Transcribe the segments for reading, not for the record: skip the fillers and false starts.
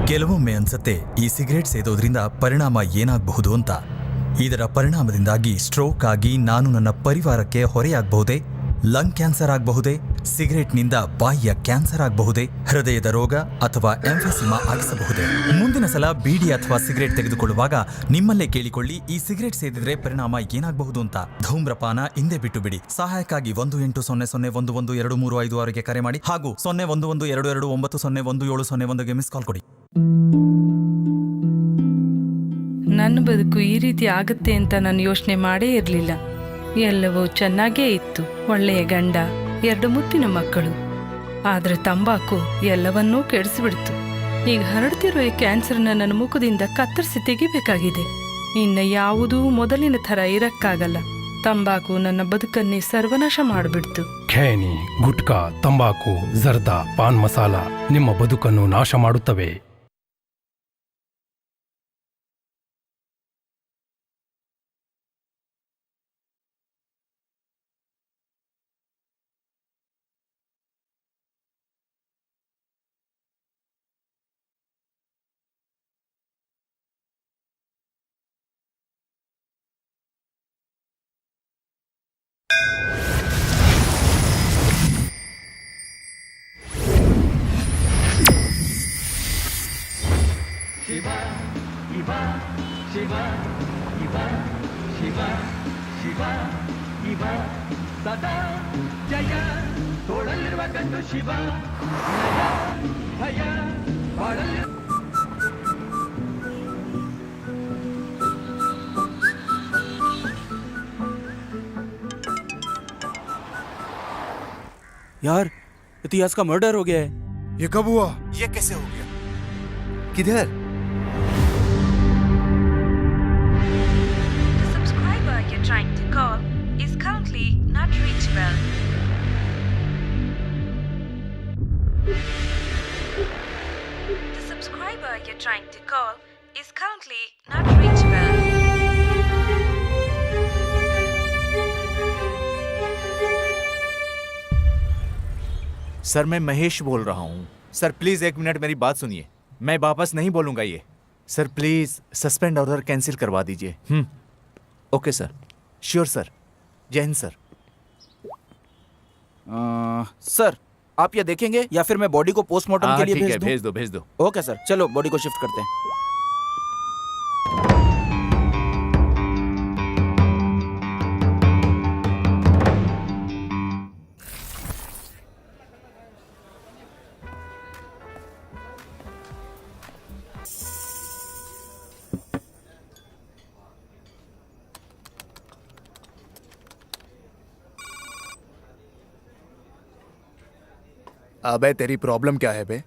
ಕೆಲವೊಮ್ಮೆ ಅನ್ಸತ್ತೆ ಈ ಸಿಗರೇಟ್ ಸೇದೋದ್ರಿಂದ ಪರಿಣಾಮ ಏನಾಗಬಹುದು ಅಂತ. ಇದರ ಪರಿಣಾಮದಿಂದಾಗಿ ಸ್ಟ್ರೋಕ್ ಆಗಿ ನಾನು ನನ್ನ ಪರಿವಾರಕ್ಕೆ ಹೊರೆಯಾಗಬಹುದೇ, ಲಂಗ್ ಕ್ಯಾನ್ಸರ್ ಆಗಬಹುದೇ, ಸಿಗರೇಟ್ನಿಂದ ಬಾಯಿಯ ಕ್ಯಾನ್ಸರ್ ಆಗಬಹುದೇ, ಹೃದಯದ ರೋಗ ಅಥವಾ ಎಂಫೆಸಿಮಾ ಆಗಿಸಬಹುದೇ? ಮುಂದಿನ ಸಲ ಬೀಡಿ ಅಥವಾ ಸಿಗರೇಟ್ ತೆಗೆದುಕೊಳ್ಳುವಾಗ ನಿಮ್ಮಲ್ಲೇ ಕೇಳಿಕೊಳ್ಳಿ, ಈ ಸಿಗರೇಟ್ ಸೇದಿದ್ರೆ ಪರಿಣಾಮ ಏನಾಗಬಹುದು ಅಂತ. ಧೂಮ್ರಪಾನ ಹಿಂದೆ ಬಿಟ್ಟು ಬಿಡಿ. ಸಹಾಯಕ್ಕಾಗಿ 1800112356ಗೆ ಕರೆ ಮಾಡಿ ಹಾಗೂ 011229011701ಗೆ ಮಿಸ್ ಕಾಲ್ ಕೊಡಿ. ನನ್ನ ಬದುಕು ಈ ರೀತಿ ಆಗುತ್ತೆ ಅಂತ ನಾನು ಯೋಚನೆ ಮಾಡೇ ಇರಲಿಲ್ಲ. ಎಲ್ಲವೂ ಚೆನ್ನಾಗೇ ಇತ್ತು. ಒಳ್ಳೆಯ ಗಂಡ, 2 ಮುತ್ತಿನ ಮಕ್ಕಳು. ಆದ್ರೆ ತಂಬಾಕು ಎಲ್ಲವನ್ನೂ ಕೆಡಿಸಿಬಿಡ್ತು. ಈಗ ಹರಡ್ತಿರೋ ಈ ಕ್ಯಾನ್ಸರ್ನ ನನ್ನ ಮುಖದಿಂದ ಕತ್ತರಿಸಿ ತೆಗಿಬೇಕಾಗಿದೆ. ಇನ್ನು ಯಾವುದೂ ಮೊದಲಿನ ಥರ ಇರಕ್ಕಾಗಲ್ಲ. ತಂಬಾಕು ನನ್ನ ಬದುಕನ್ನೇ ಸರ್ವನಾಶ ಮಾಡಿಬಿಡ್ತು. ಖೇನಿ, ಗುಟ್ಕಾ, ತಂಬಾಕು, ಜರ್ದಾ, ಪಾನ್ ಮಸಾಲ ನಿಮ್ಮ ಬದುಕನ್ನು ನಾಶ ಮಾಡುತ್ತವೆ. ಸದಾ ಜಯ ತೋಳಲಿರುವ ಗಂಡು ಶಿವ, ಭಯ ಬಾಳಲಿ. यार, इतिहास का मर्डर हो गया है। ये कब हुआ? ये कैसे हो गया? किधर? The subscriber you're trying to call is currently not reachable. The subscriber you're trying to call is currently not reachable. Sir, मैं महेश बोल रहा हूँ। सर प्लीज 1 मिनट मेरी बात सुनिए। मैं वापस नहीं बोलूंगा ये। Sir please suspend order cancel करवा दीजिए। Okay sir, sure sir. जय हिंद सर। सर, आप ये देखेंगे या फिर मैं बॉडी को पोस्टमार्टम के लिए ठीक है, भेज दूं? भेज दो। ओके सर, चलो बॉडी को शिफ्ट करते हैं। अबे तेरी प्रॉब्लम क्या है बे?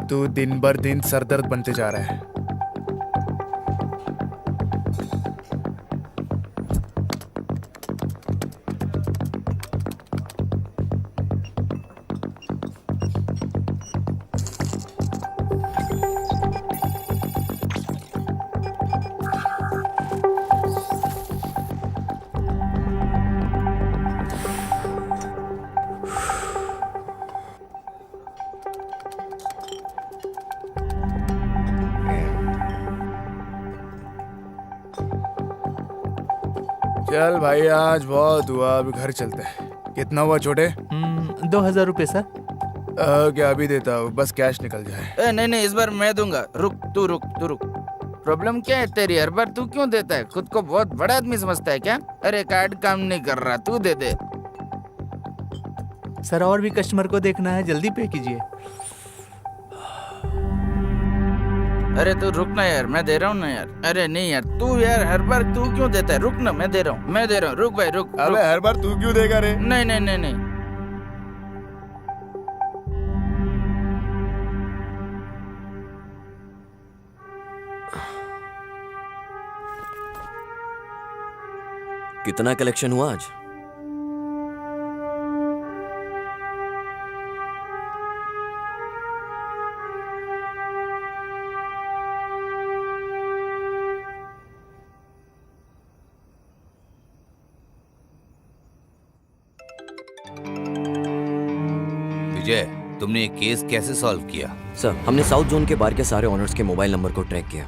तू दिन भर दिन सरदर्द बनते जा रहा है। चल भाई, आज बहुत हुआ, अभी घर चलते हैं। कितना हुआ छोटे? 2000 रुपये सर। क्या अभी देता हूँ, बस कैश निकल जाए। नहीं, इस बार मैं दूंगा। रुक। प्रॉब्लम क्या है तेरी? हर बार तू क्यों देता है? खुद को बहुत बड़ा आदमी समझता है क्या? अरे कार्ड काम नहीं कर रहा, तू दे दे। सर और भी कस्टमर को देखना है, जल्दी पे कीजिए। अरे तू रुक ना यार, मैं दे रहा हूँ ना यार। अरे नहीं यार, तू यार हर बार तू क्यों देता है? रुक ना, मैं दे रहा हूँ। रुक भाई, रुक। अबे हर बार तू क्यों देगा रे? नहीं। कितना कलेक्शन हुआ आज? विजय, तुमने ये केस कैसे सॉल्व किया? सर, हमने साउथ जोन के बार के सारे ऑनर्स के मोबाइल नंबर को ट्रैक किया,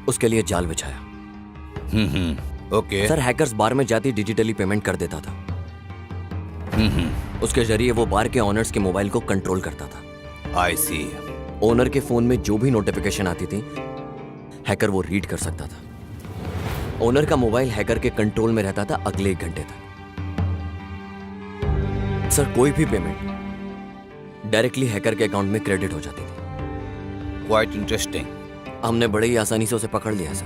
उसके लिए जाल बिछाया। ओके। सर, हैकर्स बार में जाती डिजिटली पेमेंट कर देता था। उसके जरिए वो बार के ऑनर्स के मोबाइल को कंट्रोल करता था। आई सी। ओनर के फोन में जो भी नोटिफिकेशन आती थी, हैकर वो रीड कर सकता था। ओनर का मोबाइल हैकर के कंट्रोल में रहता था अगले 1 घंटे तक। सर, कोई भी पेमेंट डायरेक्टली हैकर के अकाउंट में क्रेडिट हो जाती थी। Quite interesting. हमने बड़े ही आसानी से उसे पकड़ लिया सर।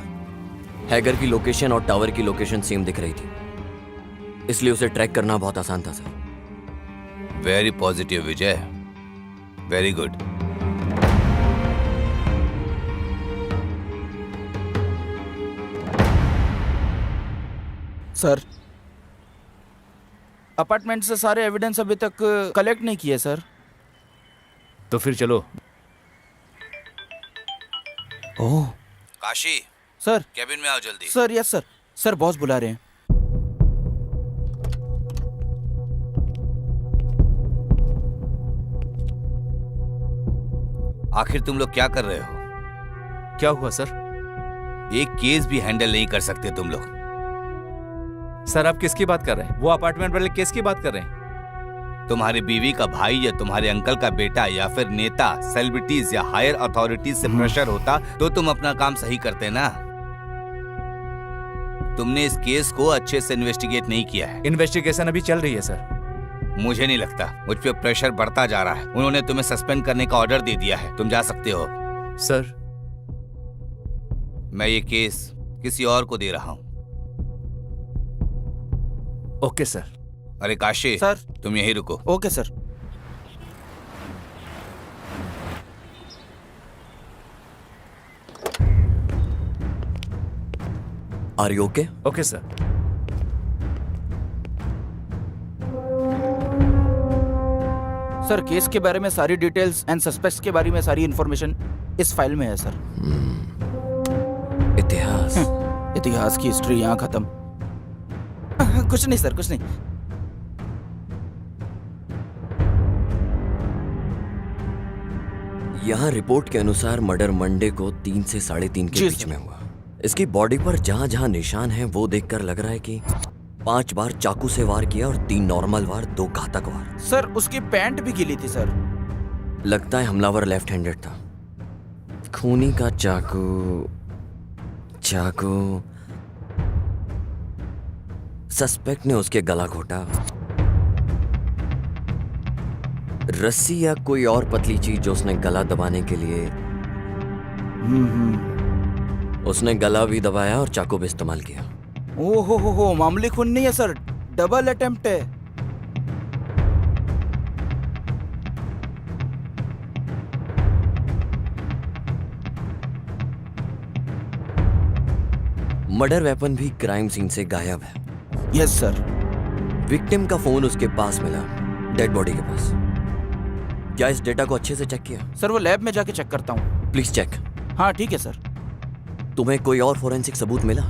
हैकर की लोकेशन और टावर की लोकेशन सेम दिख रही थी, इसलिए उसे ट्रैक करना बहुत आसान था सर। वेरी पॉजिटिव विजय, वेरी गुड। सर, अपार्टमेंट से सारे एविडेंस अभी तक कलेक्ट नहीं किए सर। तो फिर चलो। ओह काशी, सर। कैबिन में आओ जल्दी। Sir, yes sir. Sir, boss बुला रहे हैं। आखिर तुम लोग क्या कर रहे हो? क्या हुआ सर? एक केस भी हैंडल नहीं कर सकते तुम लोग। सर, आप किसकी बात कर रहे हैं? वो अपार्टमेंट वाले केस की बात कर रहे हैं? तुम्हारी बीवी का भाई या तुम्हारे अंकल का बेटा या फिर नेता, सेलिब्रिटीज या हायर अथॉरिटीज से प्रेशर होता तो तुम अपना काम सही करते ना। तुमने इस केस को अच्छे से इन्वेस्टिगेट नहीं किया है। इन्वेस्टिगेशन अभी चल रही है सर। मुझे नहीं लगता, मुझ पे प्रेशर बढ़ता जा रहा है। उन्होंने तुम्हें सस्पेंड करने का ऑर्डर दे दिया है, तुम जा सकते हो। सर, मैं ये केस किसी और को दे रहा हूँ। Okay sir. अरे काशी सर। तुम यहीं रुको। Okay sir. Are you okay? Okay sir. Sir, case के बारे में सारी डिटेल्स एंड सस्पेक्ट्स के बारे में सारी इंफॉर्मेशन इस फाइल में है सर। इतिहास। इतिहास की हिस्ट्री यहाँ खत्म। कुछ नहीं सर, कुछ नहीं। यहाँ रिपोर्ट के अनुसार मर्डर मंडे को 3 से 3:30 के जी बीच सर। में हुआ। इसकी बॉडी पर जहाँ जहाँ निशान हैं वो देखकर लग रहा है कि 5 बार चाकू से वार किया और 3 नॉर्मल वार, 2 घातक वार। सर, उसकी पैंट भी गिली थी सर। लगता है हमलावर लेफ्ट हैंडेड था। खूनी का चाकू सस्पेक्ट ने उसके गला घोटा। रस्सी या कोई और पतली चीज जो उसने गला दबाने के लिए उसने गला भी दबाया और चाकू भी इस्तेमाल किया। ओ हो, मामूली खून नहीं है सर, डबल अटेम्प्ट है। मर्डर वेपन भी क्राइम सीन से गायब है। Yes sir. विक्टिम का फोन उसके पास मिला, डेड बॉडी के पास। क्या इस डेटा को अच्छे से चेक किया? सर, वो लैब में जाके चेक करता हूँ। Please check. हाँ ठीक है सर। तुम्हें कोई और फोरेंसिक सबूत मिला?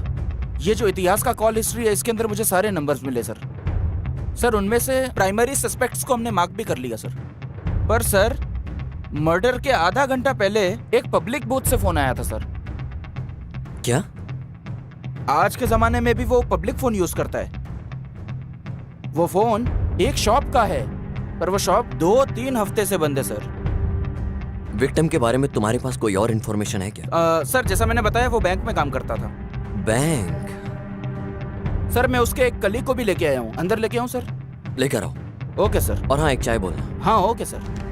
ये जो इतिहास का कॉल हिस्ट्री है, इसके अंदर मुझे सारे नंबर्स मिले सर। सर, उनमें से प्राइमरी सस्पेक्ट्स को हमने मार्क भी कर लिया सर। पर सर, मर्डर के आधा घंटा पहले एक पब्लिक बूथ से फोन आया था सर। क्या? आज के जमाने में भी वो पब्लिक फोन यूज करता है। वो फोन एक शॉप का है, पर वो शॉप 2-3 हफ्ते से बंद है सर। विक्टिम के बारे में तुम्हारे पास कोई और इन्फॉर्मेशन है क्या? सर, जैसा मैंने बताया, वो बैंक में काम करता था। बैंक? सर, मैं उसके एक कलीग को भी लेके आया हूँ। अंदर लेके आऊँ सर? लेकर आओ। Okay sir. और हाँ, एक चाय बोलना। हाँ ओके सर।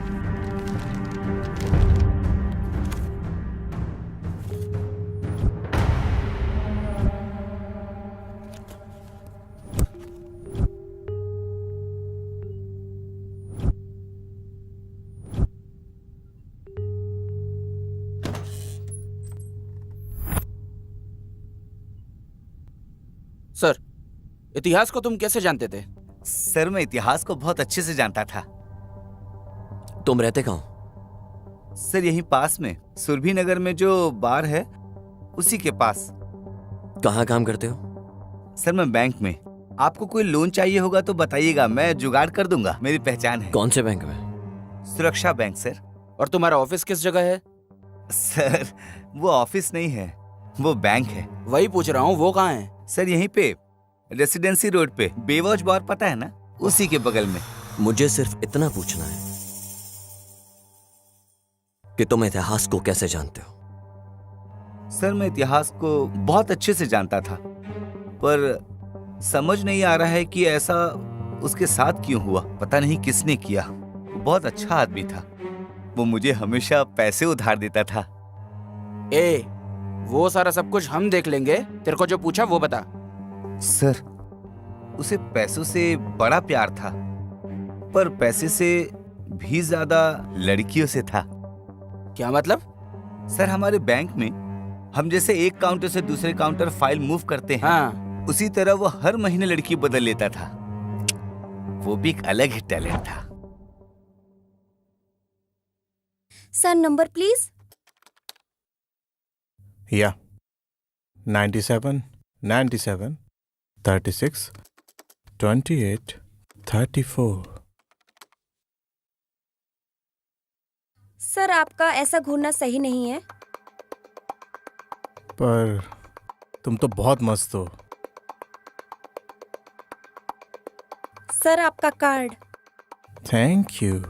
सर, इतिहास को तुम कैसे जानते थे? सर, मैं इतिहास को बहुत अच्छे से जानता था। तुम रहते कहाँ? सर, यहीं पास में सुरभि नगर में जो बार है उसी के पास। कहाँ काम करते हो? सर, मैं बैंक में। आपको कोई लोन चाहिए होगा तो बताइएगा, मैं जुगाड़ कर दूंगा। मेरी पहचान है। कौन से बैंक में? सुरक्षा बैंक सर। और तुम्हारा ऑफिस किस जगह है? सर वो ऑफिस नहीं है, वो बैंक है। वही पूछ रहा हूँ, वो कहाँ है? सर यहीं पे रेसिडेंसी रोड पे, बेवॉच बार पता है ना, उसी के बगल में। मुझे सिर्फ इतना पूछना है कि तुम इतिहास को कैसे जानते हो? सर मैं इतिहास को बहुत अच्छे से जानता था, पर समझ नहीं आ रहा है कि ऐसा उसके साथ क्यों हुआ। पता नहीं किसने किया। वो बहुत अच्छा आदमी था, वो मुझे हमेशा पैसे उधार देता था। ए, वो सारा सब कुछ हम देख लेंगे, तेरे को जो पूछा वो बता। सर उसे पैसों से बड़ा प्यार था, पर पैसे से भी ज्यादा लड़कियों से था। क्या मतलब? सर हमारे बैंक में हम जैसे एक काउंटर से दूसरे काउंटर फाइल मूव करते हैं, हाँ, उसी तरह वो हर महीने लड़की बदल लेता था। वो भी एक अलग ही टैलेंट था। Sir number please. या 97 97 36 28 34। सर आपका ऐसा घूरना सही नहीं है। पर तुम तो बहुत मस्त हो। सर आपका कार्ड। Thank you.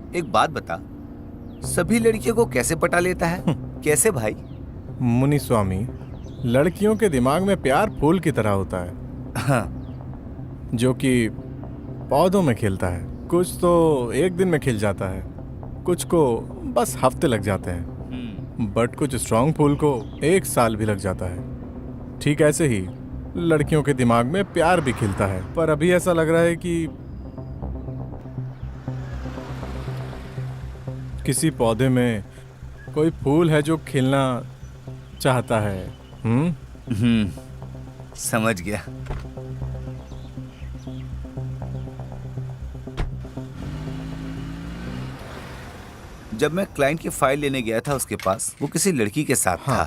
एक बात बता, सभी लड़कियों को कैसे पटा लेता है? कैसे भाई? मुनि स्वामी, लड़कियों के दिमाग में प्यार फूल की तरह होता है। हाँ। जो कि पौधों में खिलता है। कुछ तो एक दिन में खिल जाता है, कुछ को बस हफ्ते लग जाते हैं, बट कुछ स्ट्रांग फूल को 1 साल भी लग जाता है। ठीक ऐसे ही लड़कियों के दिमाग में प्यार भी खिलता है, पर अभी ऐसा लग रहा है कि किसी पौधे में कोई फूल है जो खिलना चाहता है। समझ गया। जब मैं क्लाइंट की फाइल लेने गया था उसके पास, वो किसी लड़की के साथ था।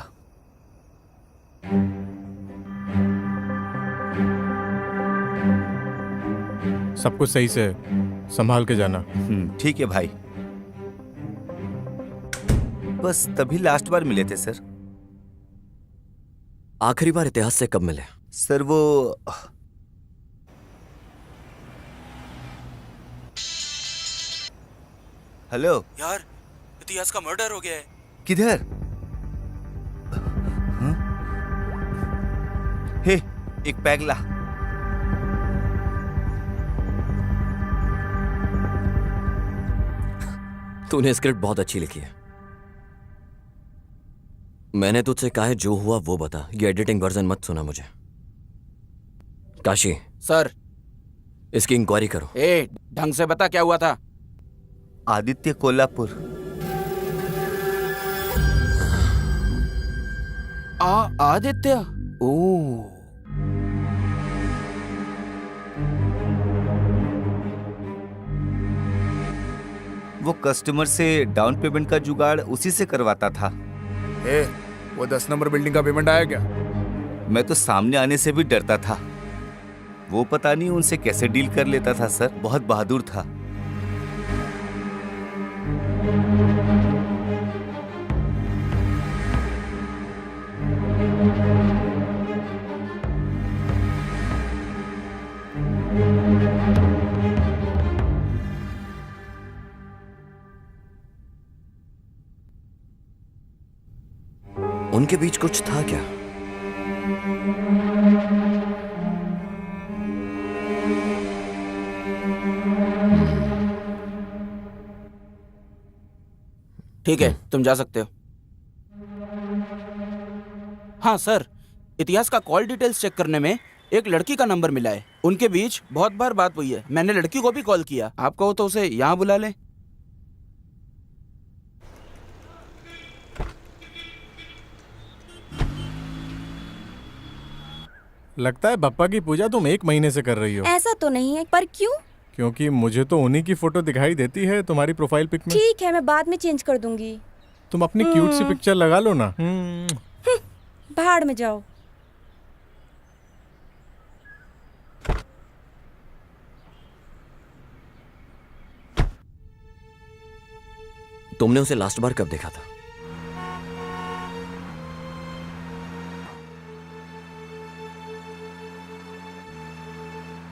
सब कुछ सही से संभाल के जाना। ठीक है भाई। बस तभी लास्ट बार मिले थे सर। आखिरी बार इतिहास से कब मिले? सर वो हेलो यार, इतिहास का मर्डर हो गया है। किधर? हे, एक पैग ला। तूने स्क्रिप्ट बहुत अच्छी लिखी है। मैंने तुझसे कहा है जो हुआ वो बता, ये एडिटिंग वर्जन मत सुना मुझे। काशी सर, इसकी इंक्वायरी करो। ढंग से बता क्या हुआ था। आदित्य कोल्हापुर। आदित्य? ओ, वो कस्टमर से डाउन पेमेंट का जुगाड़ उसी से करवाता था। वो 10 नंबर बिल्डिंग का पेमेंट आया क्या? मैं तो सामने आने से भी डरता था। वो पता नहीं उनसे कैसे डील कर लेता था सर, बहुत बहादुर था। उनके बीच कुछ था क्या? ठीक है, तुम जा सकते हो। हाँ सर, इतिहास का कॉल डिटेल्स चेक करने में एक लड़की का नंबर मिला है। उनके बीच बहुत बार बात हुई है। मैंने लड़की को भी कॉल किया। आप कहो तो उसे यहाँ बुला लें। लगता है बप्पा की पूजा तुम 1 महीने से कर रही हो। ऐसा तो नहीं है, पर क्यों? क्योंकि मुझे तो उन्हीं की फोटो दिखाई देती है तुम्हारी प्रोफाइल पिक में। ठीक है, मैं बाद में चेंज कर दूंगी। तुम अपनी क्यूट सी पिक्चर लगा लो ना। भाड़ में जाओ। तुमने उसे लास्ट बार कब देखा था?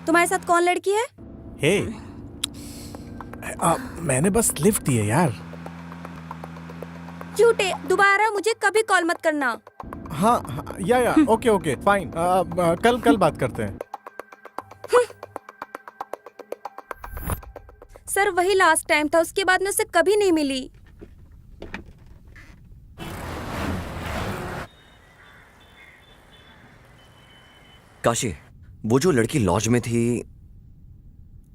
तुम्हारे साथ कौन लड़की है? हे, मैंने बस लिफ्ट दी है यार। झूठे, दोबारा मुझे कभी कॉल मत करना। हाँ, या ओके ओके फाइन। कल बात करते हैं। सर वही लास्ट टाइम था, उसके बाद मैं उससे कभी नहीं मिली। काशी, वो जो लड़की लॉज में थी,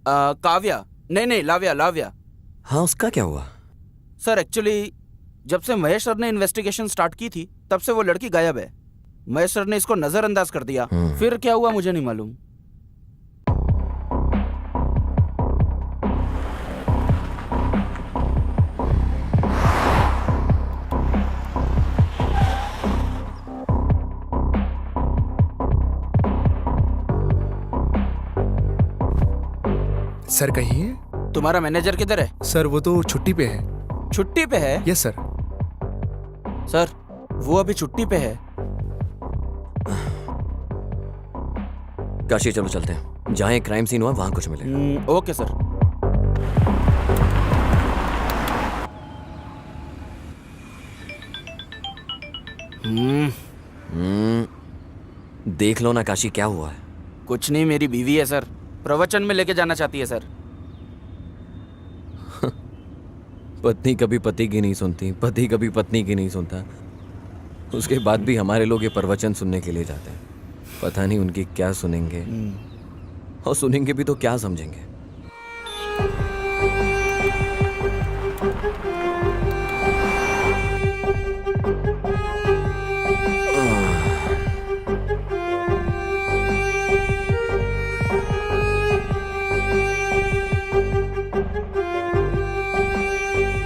काव्या, नहीं लाव्या। हाँ, उसका क्या हुआ? सर एक्चुअली जब से महेश सर ने इन्वेस्टिगेशन स्टार्ट की थी तब से वो लड़की गायब है। महेश सर ने इसको नजरअंदाज कर दिया। फिर क्या हुआ मुझे नहीं मालूम। सर कहिए। तुम्हारा मैनेजर किधर है? सर वो तो छुट्टी पे है। छुट्टी पे है? Yes sir. सर वो अभी छुट्टी पे है। काशी चलो चलते हैं, जहाँ एक क्राइम सीन हुआ वहां कुछ मिले। Okay sir. देख लो ना काशी, क्या हुआ है? कुछ नहीं, मेरी बीवी है सर, प्रवचन में लेके जाना चाहती है सर। पत्नी कभी पति की नहीं सुनती, पति कभी पत्नी की नहीं सुनता। उसके बाद भी हमारे लोग ये प्रवचन सुनने के लिए जाते हैं। पता नहीं उनकी क्या सुनेंगे, और सुनेंगे भी तो क्या समझेंगे।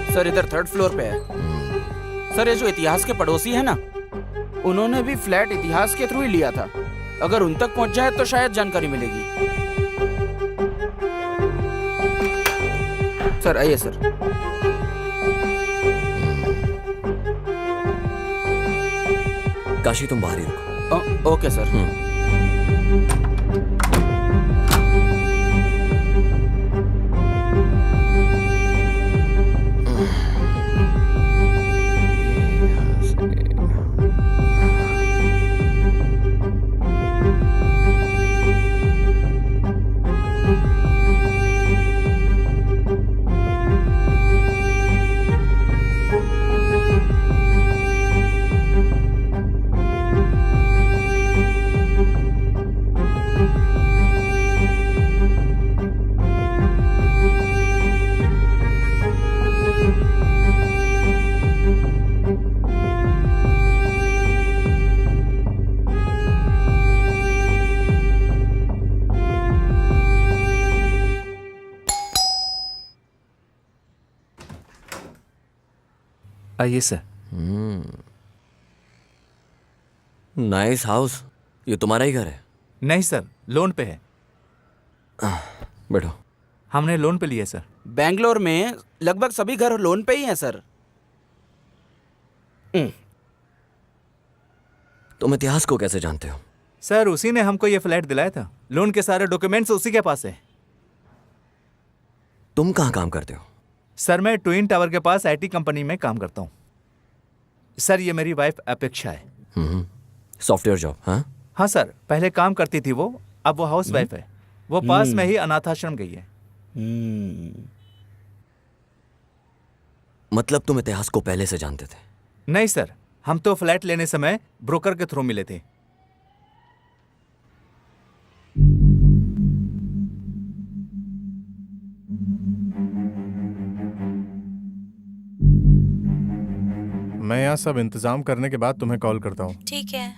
सर इधर 3rd फ्लोर पे है। सर ये जो इतिहास के पड़ोसी है ना, उन्होंने भी फ्लैट इतिहास के थ्रू ही लिया था। अगर उन तक पहुंच जाए तो शायद जानकारी मिलेगी। सर आइए सर। काशी तुम बाहर ही रुको। Okay sir. आइए सर। Nice house. ये तुम्हारा ही घर है? नहीं सर, लोन पे है। बैठो। हमने लोन पे लिया सर। बैंगलोर में लगभग सभी घर लोन पे ही हैं सर। तुम इतिहास को कैसे जानते हो? सर उसी ने हमको ये फ्लैट दिलाया था। लोन के सारे डॉक्यूमेंट्स उसी के पास है। तुम कहाँ काम करते हो? सर मैं ट्विन टावर के पास आईटी कंपनी में काम करता हूँ। सर ये मेरी वाइफ अपेक्षा है। Software job? हाँ हाँ सर, पहले काम करती थी वो, अब वो हाउस वाइफ है। वो पास में ही अनाथाश्रम गई है। मतलब तुम इतिहास को पहले से जानते थे? नहीं सर, हम तो फ्लैट लेने समय ब्रोकर के थ्रू मिले थे। मैं यहाँ सब इंतजाम करने के बाद तुम्हें कॉल करता हूँ। ठीक है,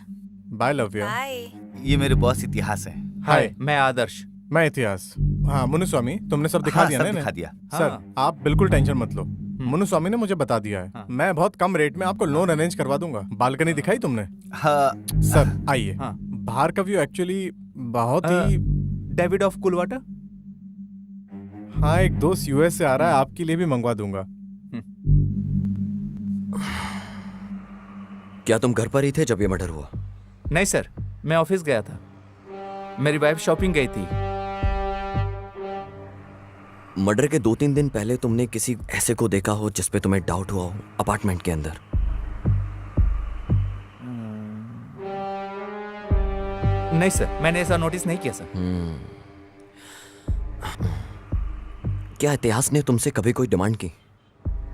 बाय लव्या। बाय। ये मेरे बॉस इतिहास है। हाय, मैं आदर्श। मैं इतिहास। हाँ मुनुस्वामी, तुमने सब दिखा हाँ, दिया सब ना दिखा इन्हें? दिया। सर हाँ। आप बिल्कुल टेंशन मत लो, मुनुस्वामी ने मुझे बता दिया है। मैं बहुत कम रेट में आपको लोन अरेंज करवा दूंगा। बालकनी दिखाई तुमने? हाँ सर आइए। हाँ। बाहर का व्यू एक्चुअली बहुत ही डेविड ऑफ कुलवाटा। हाँ, एक दोस्त यूएस से आ रहा है, आपके लिए भी मंगवा दूंगा। क्या तुम घर पर ही थे जब ये मर्डर हुआ? नहीं सर, मैं ऑफिस गया था। मेरी वाइफ शॉपिंग गई थी। मर्डर के 2-3 दिन पहले तुमने किसी ऐसे को देखा हो जिस पे तुम्हें डाउट हुआ हो अपार्टमेंट के अंदर? नहीं सर, मैंने ऐसा नोटिस नहीं किया सर। क्या इतिहास ने तुमसे कभी कोई डिमांड की?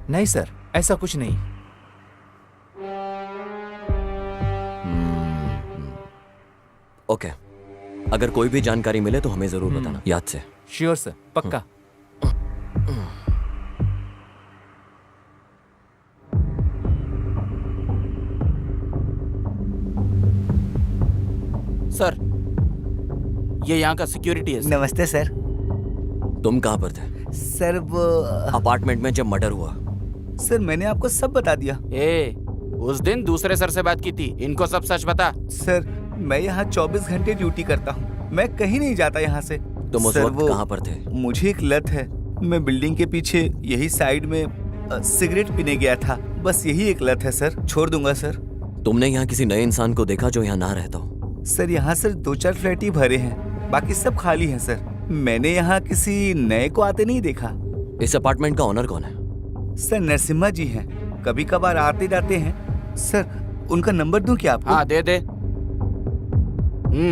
नहीं सर, ऐसा कुछ नहीं। ओके, अगर कोई भी जानकारी मिले तो हमें जरूर बताना, याद से। श्योर सर, पक्का। सर, ये यहाँ का सिक्योरिटी है सर। नमस्ते सर। तुम कहाँ पर थे? सर वो अपार्टमेंट में जब मर्डर हुआ। सर मैंने आपको सब बता दिया। उस दिन दूसरे सर से बात की थी, इनको सब सच बता। सर मैं यहाँ 24 घंटे ड्यूटी करता हूँ, मैं कहीं नहीं जाता यहाँ से। तुम उस वक्त कहाँ पर थे? मुझे एक लत है, मैं बिल्डिंग के पीछे यही साइड में सिगरेट पीने गया था, बस यही एक लत है सर। छोड़ दूंगा सर। तुमने यहाँ किसी नए इंसान को देखा जो यहाँ ना रहता हो? सर यहाँ सर 2-4 फ्लैट ही भरे हैं, बाकी सब खाली हैं सर। मैंने यहाँ किसी नए को आते नहीं देखा। इस अपार्टमेंट का ओनर कौन है? सर नरसिम्हा जी हैं, कभी कभार आते जाते हैं। सर उनका नंबर दूं क्या आपको? हाँ दे दे।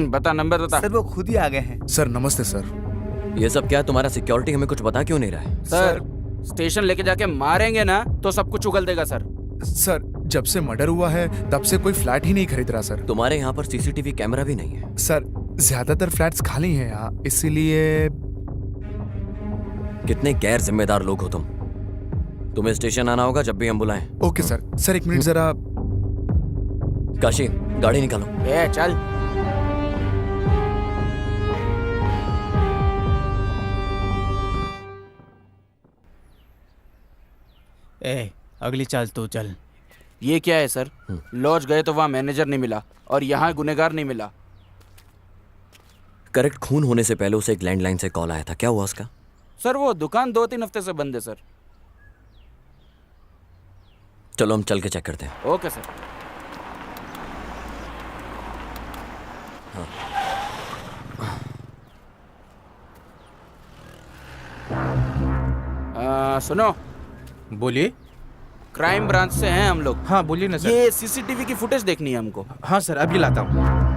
बता, नंबर बता। सर वो खुद ही आ गए हैं। सर नमस्ते सर। ये सब क्या है? तुम्हारा सिक्योरिटी हमें कुछ बता क्यों नहीं रहा है? सर स्टेशन लेके जाके मारेंगे ना तो सब कुछ उगल देगा सर। सर जब से मर्डर हुआ है तब से कोई फ्लैट ही नहीं खरीद रहा सर। तुम्हारे यहाँ पर सीसीटीवी कैमरा भी नहीं है? सर ज्यादातर फ्लैट्स खाली हैं यहाँ, इसीलिए। कितने गैर जिम्मेदार लोग हो तुम। तुम्हें स्टेशन आना होगा जब भी हम बुलाएं। Okay sir. सर एक मिनट जरा। काशी, गाड़ी निकालो। चल। अगली चाल तो चल। ये क्या है सर? लॉज गए तो वहाँ मैनेजर नहीं मिला और यहाँ गुनेगार नहीं मिला। करेक्ट, खून होने से पहले उसे एक लैंडलाइन से कॉल आया था, क्या हुआ उसका? सर वो दुकान 2-3 हफ्ते से बंद है सर। चलो हम चल के चेक करते हैं। Okay sir. सुनो। बोलिए। क्राइम ब्रांच से हैं हम लोग। हाँ बोलिए ना सर। ये सीसीटीवी की फुटेज देखनी है हमको। हाँ सर, अभी लाता हूँ।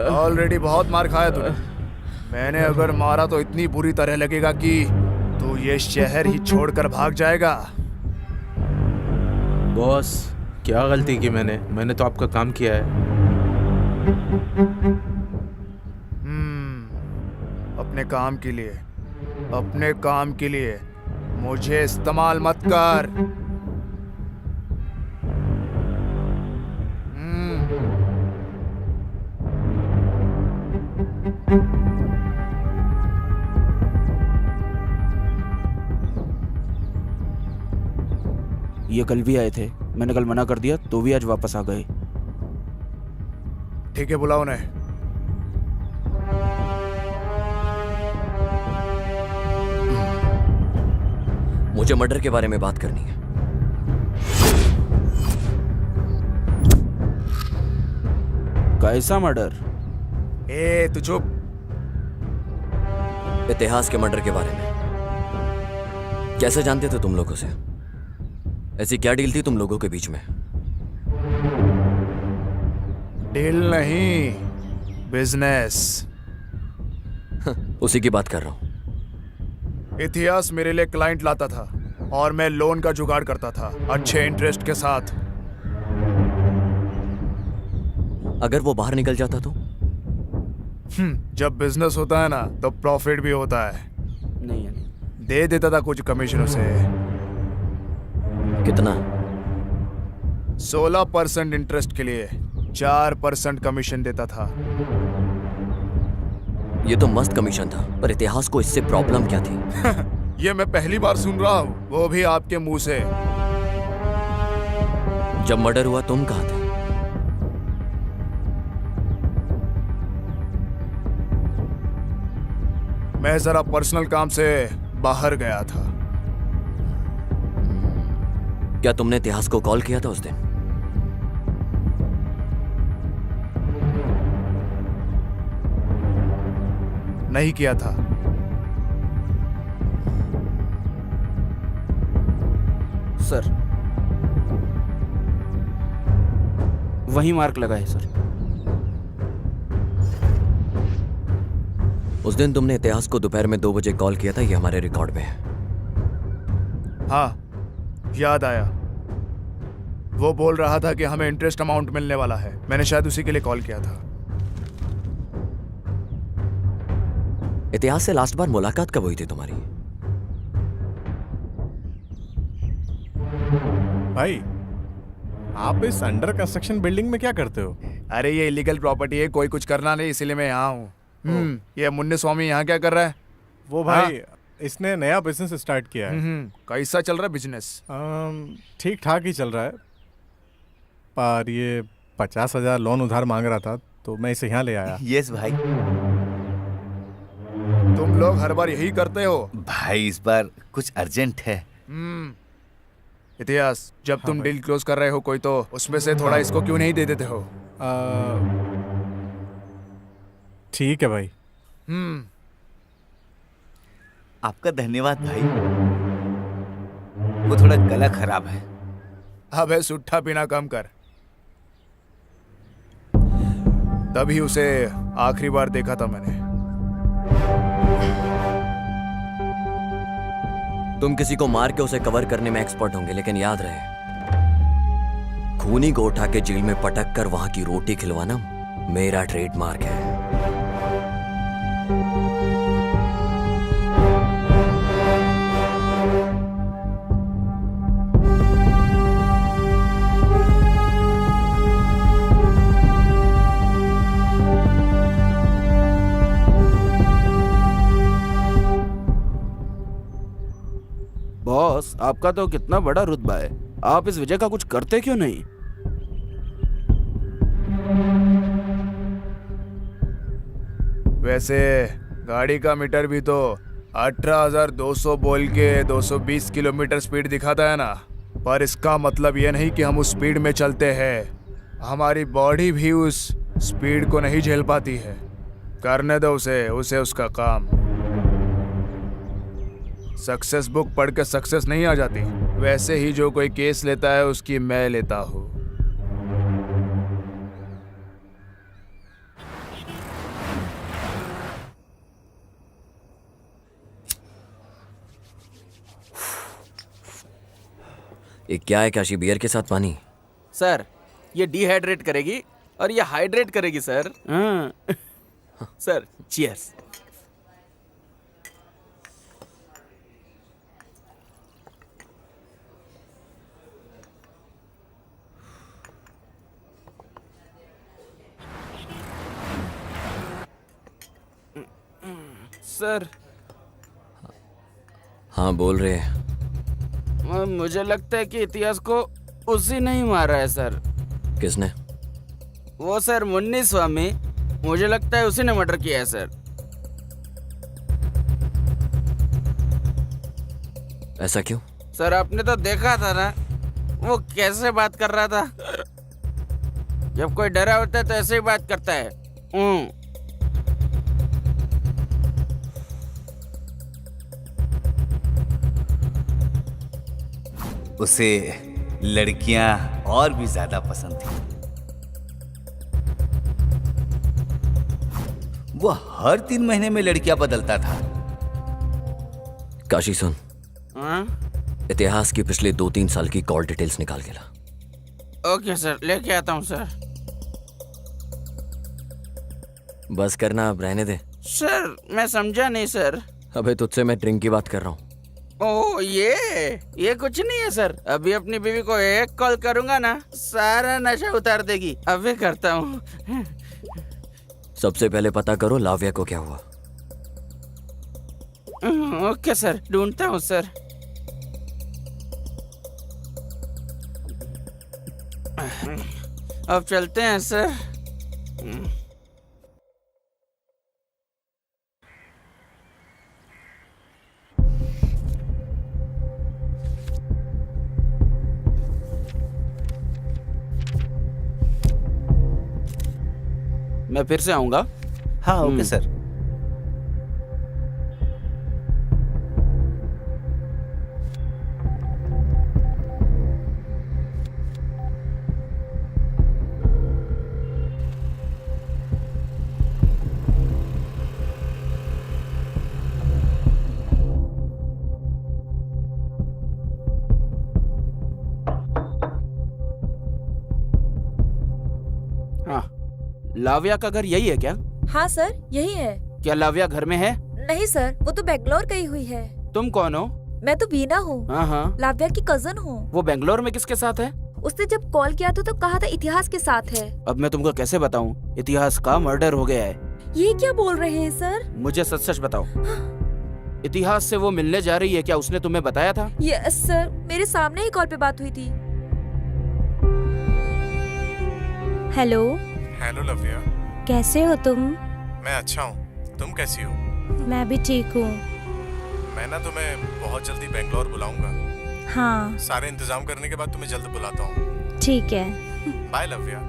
ऑलरेडी बहुत मार खाया तूने। मैंने अगर मारा तो इतनी बुरी तरह लगेगा कि तू ये शहर ही छोड़कर भाग जाएगा। बॉस क्या गलती की मैंने तो आपका काम किया है। अपने काम के लिए, अपने काम के लिए मुझे इस्तेमाल मत कर। ये कल भी आए थे, मैंने कल मना कर दिया तो भी आज वापस आ गए। ठीक है, बुलाओ उन्हें। मुझे मर्डर के बारे में बात करनी है। कैसा मर्डर? तू चुप। इतिहास के मर्डर के बारे में। कैसे जानते थे तुम लोग उसे? ऐसी क्या डील थी तुम लोगों के बीच में? डील नहीं, बिजनेस। उसी की बात कर रहा हूँ। इतिहास मेरे लिए क्लाइंट लाता था और मैं लोन का जुगाड़ करता था, अच्छे इंटरेस्ट के साथ। अगर वो बाहर निकल जाता तो? जब बिजनेस होता है ना तो प्रॉफिट भी होता है। नहीं दे देता था कुछ कमीशन उसे। कितना? 16% इंटरेस्ट के लिए 4% कमीशन देता था। ये तो मस्त कमीशन था, पर इतिहास को इससे प्रॉब्लम क्या थी? ये मैं पहली बार सुन रहा हूँ, वो भी आपके मुंह से। जब मर्डर हुआ तुम कहाँ थे? मैं जरा पर्सनल काम से बाहर गया था। क्या तुमने इतिहास को कॉल किया था उस दिन? नहीं किया था। सर, वही मार्क लगा है सर। उस दिन तुमने इतिहास को दोपहर में 2 बजे कॉल किया था, ये हमारे रिकॉर्ड में है। हाँ, याद आया। वो बोल रहा था कि हमें इंटरेस्ट अमाउंट मिलने वाला है। मैंने शायद उसी के लिए कॉल किया था। इतिहास से लास्ट बार मुलाकात कब हुई थी तुम्हारी? भाई, आप इस अंडर कंस्ट्रक्शन बिल्डिंग में क्या करते हो? अरे ये इलीगल प्रॉपर्टी है, कोई कुछ करना नहीं, इसीलिए मैं यहाँ हूँ। ये मुन्ने स्वामी यहाँ क्या कर रहा है? वो भाई, इसने नया बिजनेस स्टार्ट किया है। कैसा चल रहा है बिजनेस? ठीक ठाक ही चल रहा है, पर ये 50,000 लोन उधार मांग रहा था, तो मैं इसे यहाँ ले आया। यस भाई। तुम लोग हर बार यही करते हो भाई, इस बार कुछ अर्जेंट है। इतिहास, जब तुम डील क्लोज कर रहे हो कोई, तो उसमें से थोड़ा इसको क्यों नहीं दे देते हो? ठीक है भाई। आपका धन्यवाद भाई। वो थोड़ा गला खराब है। अबे सुट्ठा पीना कम कर। तभी उसे आखिरी बार देखा था मैंने। तुम किसी को मार के उसे कवर करने में एक्सपर्ट होंगे, लेकिन याद रहे, खूनी को उठा के जेल में पटक कर वहां की रोटी खिलवाना मेरा ट्रेडमार्क है। बॉस, आपका तो कितना बड़ा रुतबा है, आप इस वजह का कुछ करते क्यों नहीं? वैसे गाड़ी का मीटर भी तो 18,200 बोल के 220 किलोमीटर स्पीड दिखाता है ना, पर इसका मतलब ये नहीं कि हम उस स्पीड में चलते हैं। हमारी बॉडी भी उस स्पीड को नहीं झेल पाती है। करने दो उसे उसका काम। सक्सेस बुक पढ़ के सक्सेस नहीं आ जाती, वैसे ही जो कोई केस लेता है उसकी मैं लेता हूँ। ये क्या है काशी, बियर के साथ पानी? सर, ये डिहाइड्रेट करेगी और ये हाइड्रेट करेगी सर। Sir, cheers. सर। हाँ, बोल रहे हैं। मुझे लगता है कि इतिहास को उसी ने ही मारा है सर। किसने? वो सर, मुन्नी स्वामी। मुझे लगता है उसी ने मर्डर किया है सर। ऐसा क्यों? सर, आपने तो देखा था ना वो कैसे बात कर रहा था। जब कोई डरा होता है तो ऐसे ही बात करता है। उसे लड़कियां और भी ज्यादा पसंद थी। वो हर 3 महीने में लड़कियां बदलता था। काशी सुन, हाँ? इतिहास की पिछले 2-3 साल की कॉल डिटेल्स निकाल के ला। ओके सर, लेके आता हूँ सर। बस करना, अब रहने दे। सर मैं समझा नहीं सर। अबे तुझसे मैं ड्रिंक की बात कर रहा हूँ। ओ ये कुछ नहीं है सर। अभी अपनी बीवी को एक कॉल करूंगा ना, सारा नशा उतार देगी। अभी करता हूँ। सबसे पहले पता करो लाव्या को क्या हुआ। ओके सर, ढूंढता हूँ सर। अब चलते हैं सर। मैं फिर से आऊंगा। हाँ ओके सर। हाँ, लाव्या का घर यही है क्या? हाँ सर, यही है। क्या लाव्या घर में है? नहीं सर, वो तो बेंगलोर गई हुई है। तुम कौन हो? मैं तो बीना हूँ, हाँ हाँ। लाव्या की कजन हूँ। वो बेंगलोर में किसके साथ है? उसने जब कॉल किया था तो कहा था इतिहास के साथ है। अब मैं तुमको कैसे बताऊं? इतिहास का मर्डर हो गया है। ये क्या बोल रहे हैं सर? मुझे सच सच बताओ, इतिहास से वो मिलने जा रही है क्या? उसने तुम्हें बताया था? यस सर, मेरे सामने ही कॉल पे बात हुई थी। हेलो। हेलो लव्या, कैसे हो तुम? मैं अच्छा हूँ, तुम कैसी हो? मैं भी ठीक हूँ। मैं ना तुम्हें बहुत जल्दी बेंगलोर बुलाऊंगा। हाँ सारे इंतजाम करने के बाद तुम्हें जल्द बुलाता हूँ। ठीक है, बाय लव्या।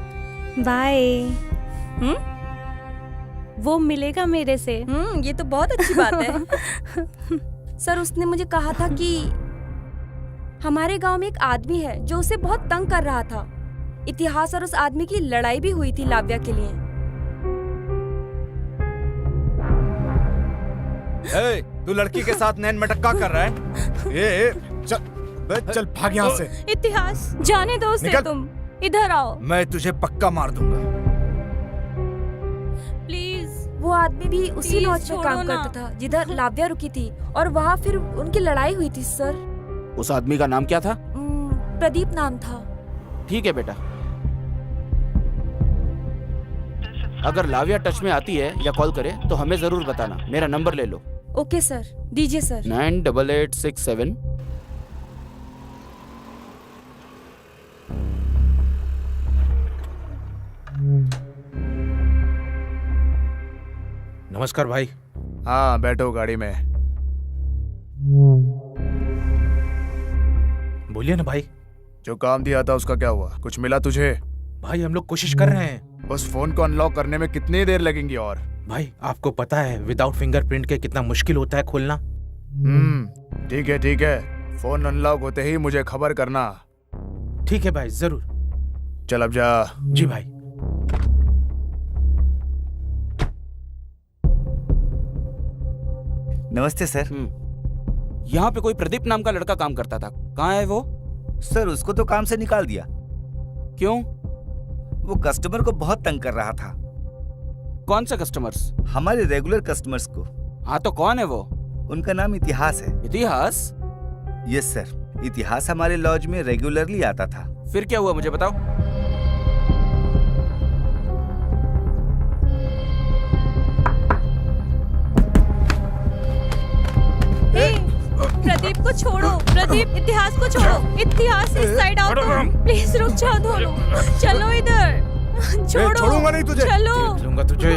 बाय। वो मिलेगा मेरे से। ये तो बहुत अच्छी बात है। सर उसने मुझे कहा था कि हमारे गांव में एक आदमी है जो उसे बहुत तंग कर रहा था। इतिहास और उस आदमी की लड़ाई भी हुई थी लाव्या के लिए। तू लड़की के साथ नैन मटक्का कर रहा है? चल भाग यहाँ से। इतिहास जाने दो उसे, तुम इधर आओ। मैं तुझे पक्का मार दूंगा। प्लीज। वो आदमी भी उसी लॉज में काम करता था जिधर लाव्या रुकी थी, और वहाँ फिर उनकी लड़ाई हुई थी सर। उस आदमी का नाम क्या था? प्रदीप नाम था। ठीक है बेटा, अगर लाव्या टच में आती है या कॉल करे तो हमें जरूर बताना। मेरा नंबर ले लो। ओके सर, दीजिए सर। 98867। नमस्कार भाई। हाँ बैठो गाड़ी में। बोलिए ना भाई। जो काम दिया था उसका क्या हुआ? कुछ मिला तुझे? भाई हम लोग कोशिश कर रहे हैं। उस फोन को अनलॉक करने में कितनी देर लगेंगी? और भाई आपको पता है विदाउट फिंगरप्रिंट के कितना मुश्किल होता है खोलना। ठीक है ठीक है, फोन अनलॉक होते ही मुझे खबर करना। ठीक है भाई, जरूर। चल अब जा। जी भाई। नमस्ते सर। यहाँ पे कोई प्रदीप नाम का लड़का काम करता था, कहाँ है वो? सर उसको तो काम से निकाल दिया। क्यों? वो कस्टमर को बहुत तंग कर रहा था। कौन से कस्टमर्स? हमारे रेगुलर कस्टमर्स को। हाँ तो कौन है वो? उनका नाम इतिहास है। इतिहास? यस सर, इतिहास हमारे लॉज में रेगुलरली आता था। फिर क्या हुआ मुझे बताओ। प्रदीप को छोड़ो, प्रदीप इतिहास को छोड़ो। इतिहास इस साइड आओ तुम। प्लीज रुक जाओ दोनों। चलो इधर। छोड़ूंगा नहीं तुझे। चलो। देख लूंगा तुझे।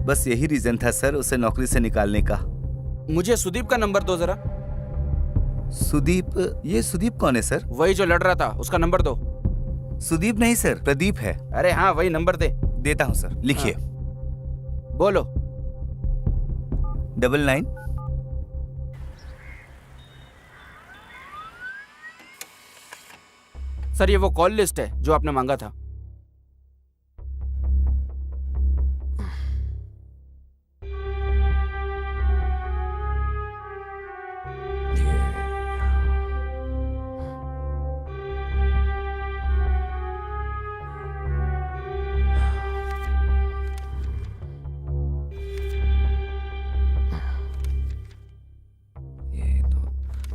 बस यही रीजन था सर उसे नौकरी से निकालने का। मुझे सुदीप का नंबर दो जरा। सुदीप? ये सुदीप कौन है सर? वही जो लड़ रहा था, उसका नंबर दो। सुदीप नहीं सर, प्रदीप है। अरे हाँ वही, नंबर दे। देता हूँ सर, लिखिए। बोलो। 99। सर ये वो कॉल लिस्ट है जो आपने मांगा था।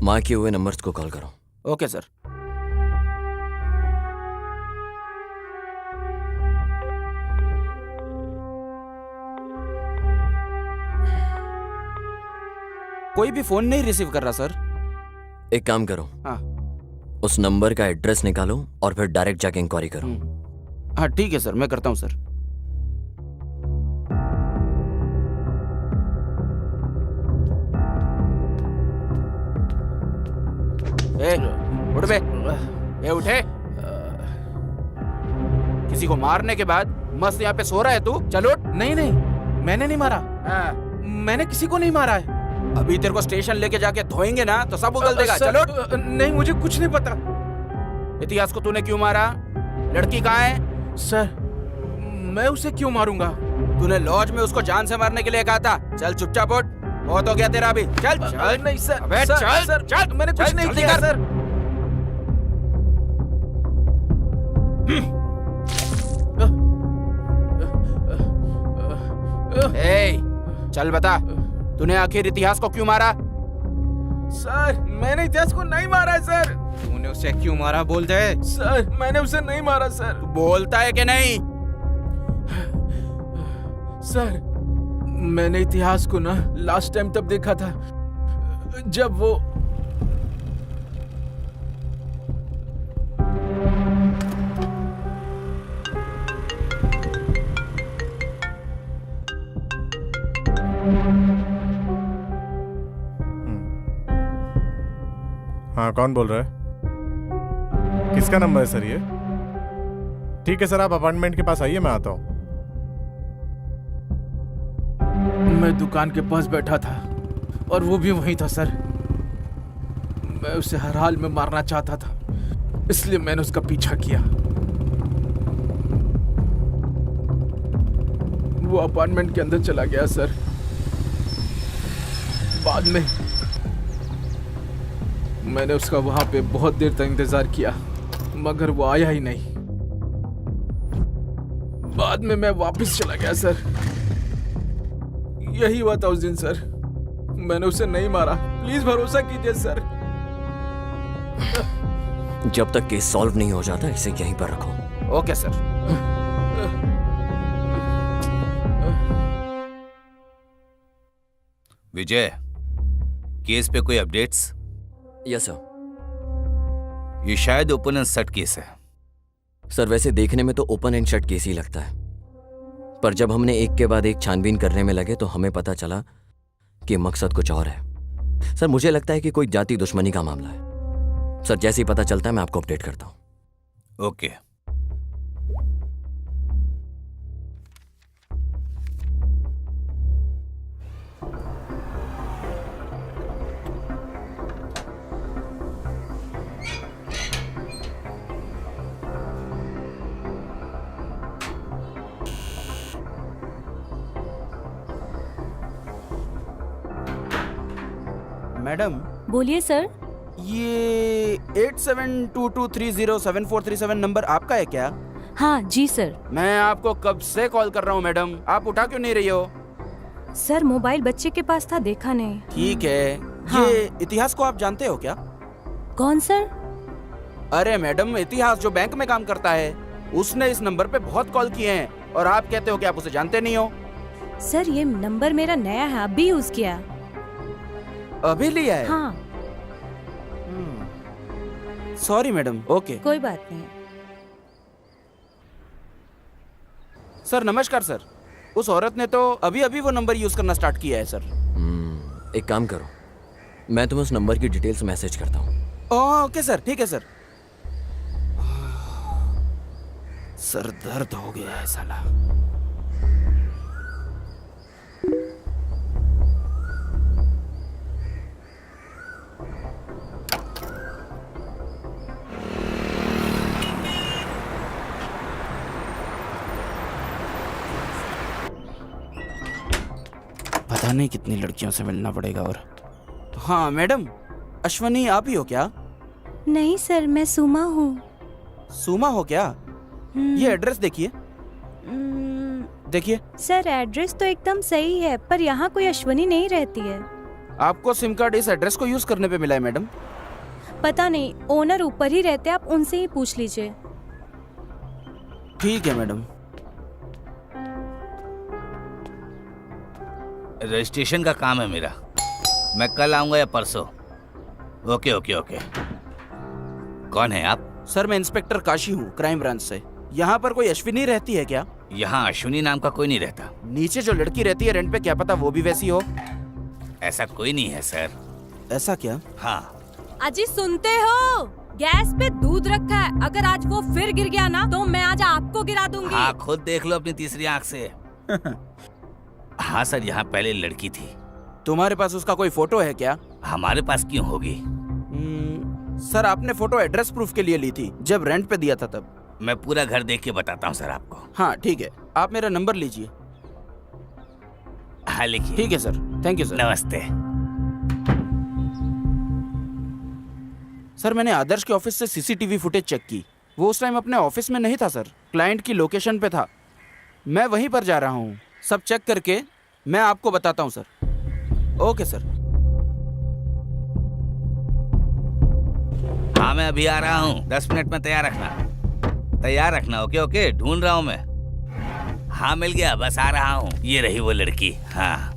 मार्क किए हुए नंबर्स को कॉल करो। Okay sir. कोई भी फोन नहीं रिसीव कर रहा सर। एक काम करो, हाँ उस नंबर का एड्रेस निकालो और फिर डायरेक्ट जाके इंक्वायरी करो। हाँ ठीक है सर, मैं करता हूँ सर। उठ बे, ये उठे। किसी को मारने के बाद मस्त यहाँ पे सो रहा है तू? चल उठ। नहीं नहीं, मैंने नहीं मारा। मैंने किसी को नहीं मारा है। अभी तेरे को स्टेशन लेके जाके धोएंगे ना तो सब उगल देगा। चलो। नहीं, मुझे कुछ नहीं पता। इतिहास को तूने क्यों मारा? लड़की कहाँ है? सर, मैं उसे क्यों मारूंगा? तूने लॉज में उसको जान से मारने के लिए कहा था। चल चुपचाप उठ, बहुत हो गया तेरा अभी। चल चल। नहीं सर, अबे सर, चल सर, चल, मैंने कुछ चल, नहीं जल्दी किया कर। सर। ए, चल बता, तूने आखिर इतिहास को क्यों मारा? सर, मैंने इतिहास को नहीं मारा है सर। तूने उसे क्यों मारा बोल दे। सर, मैंने उसे नहीं मारा सर। तू बोलता है कि नहीं? सर, मैंने इतिहास को ना लास्ट टाइम तब देखा था जब वो हाँ, कौन बोल रहा है? किसका नंबर है सर ये? ठीक है सर, आप अपार्टमेंट के पास आइए, मैं आता हूँ। मैं दुकान के पास बैठा था और वो भी वहीं था सर। मैं उसे हर हाल में मारना चाहता था, इसलिए मैंने उसका पीछा किया। वो अपार्टमेंट के अंदर चला गया सर। बाद में मैंने उसका वहां पे बहुत देर तक इंतजार किया, मगर वो आया ही नहीं। बाद में मैं वापस चला गया सर। यही हुआ था उस दिन सर। मैंने उसे नहीं मारा, प्लीज भरोसा कीजिए सर। जब तक केस सॉल्व नहीं हो जाता इसे यहीं पर रखो। Okay sir. विजय, केस पे कोई अपडेट्स? Yes sir. ये शायद ओपन एंड शट केस है। सर, वैसे देखने में तो ओपन एंड शट केस ही लगता है, पर जब हमने एक के बाद एक छानबीन करने में लगे तो हमें पता चला कि मकसद कुछ और है। सर, मुझे लगता है कि कोई जाति दुश्मनी का मामला है। सर, जैसे ही पता चलता है मैं आपको अपडेट करता हूं। ओके। मैडम, बोलिए सर। ये 8722307437 नंबर आपका है क्या? हाँ जी सर। मैं आपको कब से कॉल कर रहा हूँ मैडम, आप उठा क्यों नहीं रही हो? सर, मोबाइल बच्चे के पास था, देखा नहीं। ठीक है। हाँ। ये इतिहास को आप जानते हो क्या? कौन सर? अरे मैडम, इतिहास जो बैंक में काम करता है, उसने इस नंबर पे बहुत कॉल किए हैं और आप कहते हो कि आप उसे जानते नहीं हो। सर, ये नंबर मेरा नया है, अभी यूज किया। अभी लिया है? हाँ। Sorry madam. ओके, कोई बात नहीं। सर नमस्कार सर। उस औरत ने तो अभी अभी वो नंबर यूज करना स्टार्ट किया है सर। एक काम करो, मैं तुम्हें उस नंबर की डिटेल्स मैसेज करता हूँ। ओके सर, ठीक है सर। सर दर्द हो गया है साला। पता नहीं कितनी लड़कियों से मिलना पड़ेगा। और हाँ मैडम, अश्वनी आप ही हो क्या? नहीं सर, मैं सुमा हूँ। सुमा हो क्या? ये एड्रेस देखिए। देखिए सर, एड्रेस तो एकदम सही है, पर यहाँ कोई अश्वनी नहीं रहती है। आपको सिम कार्ड इस एड्रेस को यूज करने पे मिला है मैडम? पता नहीं, ओनर ऊपर ही रहते, आप उनसे ही पूछ लीजिए। ठीक है मैडम। रजिस्ट्रेशन का काम है मेरा, मैं कल आऊंगा या परसों। Okay okay okay. कौन है आप? सर मैं इंस्पेक्टर काशी हूँ, क्राइम ब्रांच से। यहाँ पर कोई अश्विनी रहती है क्या? यहाँ अश्विनी नाम का कोई नहीं रहता। नीचे जो लड़की रहती है रेंट पे, क्या पता वो भी वैसी हो? ऐसा कोई नहीं है सर। ऐसा क्या? हाँ। अजी सुनते हो? गैस पे दूध रखा है, अगर आज वो फिर गिर गया ना तो मैं आज आपको गिरा दूंगी। हाँ खुद देख लो अपनी तीसरी आंख से। हाँ सर, यहाँ पहले लड़की थी। तुम्हारे पास उसका कोई फोटो है क्या? हमारे पास क्यों होगी? सर आपने फोटो एड्रेस प्रूफ के लिए ली थी, जब रेंट पे दिया था तब। मैं पूरा घर देख के बताता हूँ सर आपको। हाँ ठीक है, आप मेरा नंबर लीजिए। हाँ लिखिए। ठीक है सर, थैंक यू सर। नमस्ते। सर मैंने आदर्श के ऑफिस से सीसीटीवी फुटेज चेक की, वो उस टाइम अपने ऑफिस में नहीं था सर, क्लाइंट की लोकेशन पे था। मैं वहीं पर जा रहा हूँ, सब चेक करके मैं आपको बताता हूँ सर। Okay sir. हाँ मैं अभी आ रहा हूँ, 10 मिनट में तैयार रखना। ओके ओके, ढूंढ रहा हूँ मैं। हाँ मिल गया, बस आ रहा हूँ। ये रही वो लड़की। हाँ।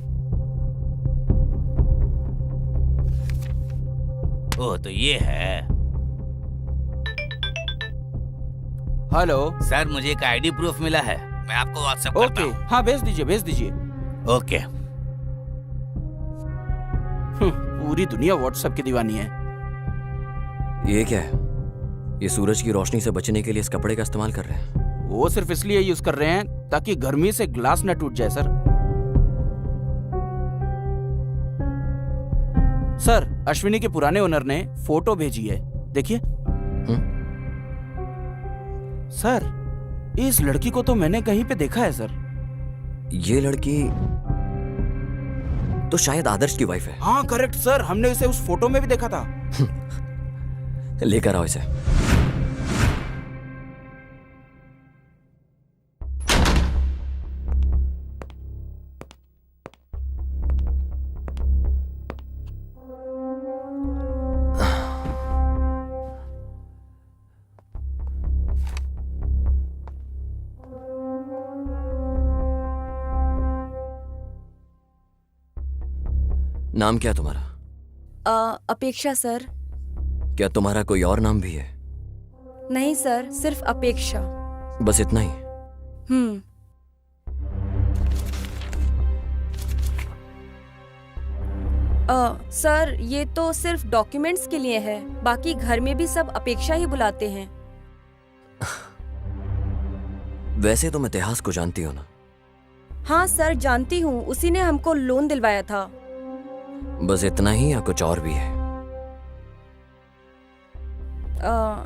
ओह तो ये है। हेलो सर, मुझे एक आईडी प्रूफ मिला है, मैं आपको व्हाट्सएप करता हूँ। हाँ भेज दीजिए। ओके। पूरी दुनिया व्हाट्सएप की दीवानी है। ये क्या है? ये सूरज की रोशनी से बचने के लिए इस कपड़े का इस्तेमाल कर रहे हैं। वो सिर्फ इसलिए यूज कर रहे हैं ताकि गर्मी से ग्लास न टूट जाए सर। सर अश्विनी के पुराने ओनर ने फोटो भेजी है, देखिए। सर इस लड़की को तो मैंने कहीं पे देखा है सर। ये लड़की तो शायद आदर्श की वाइफ है। हाँ करेक्ट सर, हमने इसे उस फोटो में भी देखा था। लेकर आओ इसे। नाम क्या तुम्हारा? अपेक्षा सर। क्या तुम्हारा कोई और नाम भी है? नहीं सर, सिर्फ अपेक्षा। बस इतना ही? सर ये तो सिर्फ डॉक्यूमेंट्स के लिए है, बाकी घर में भी सब अपेक्षा ही बुलाते हैं। वैसे तुम इतिहास को जानती हो ना? हाँ सर जानती हूँ, उसी ने हमको लोन दिलवाया था। बस इतना ही या कुछ और भी है?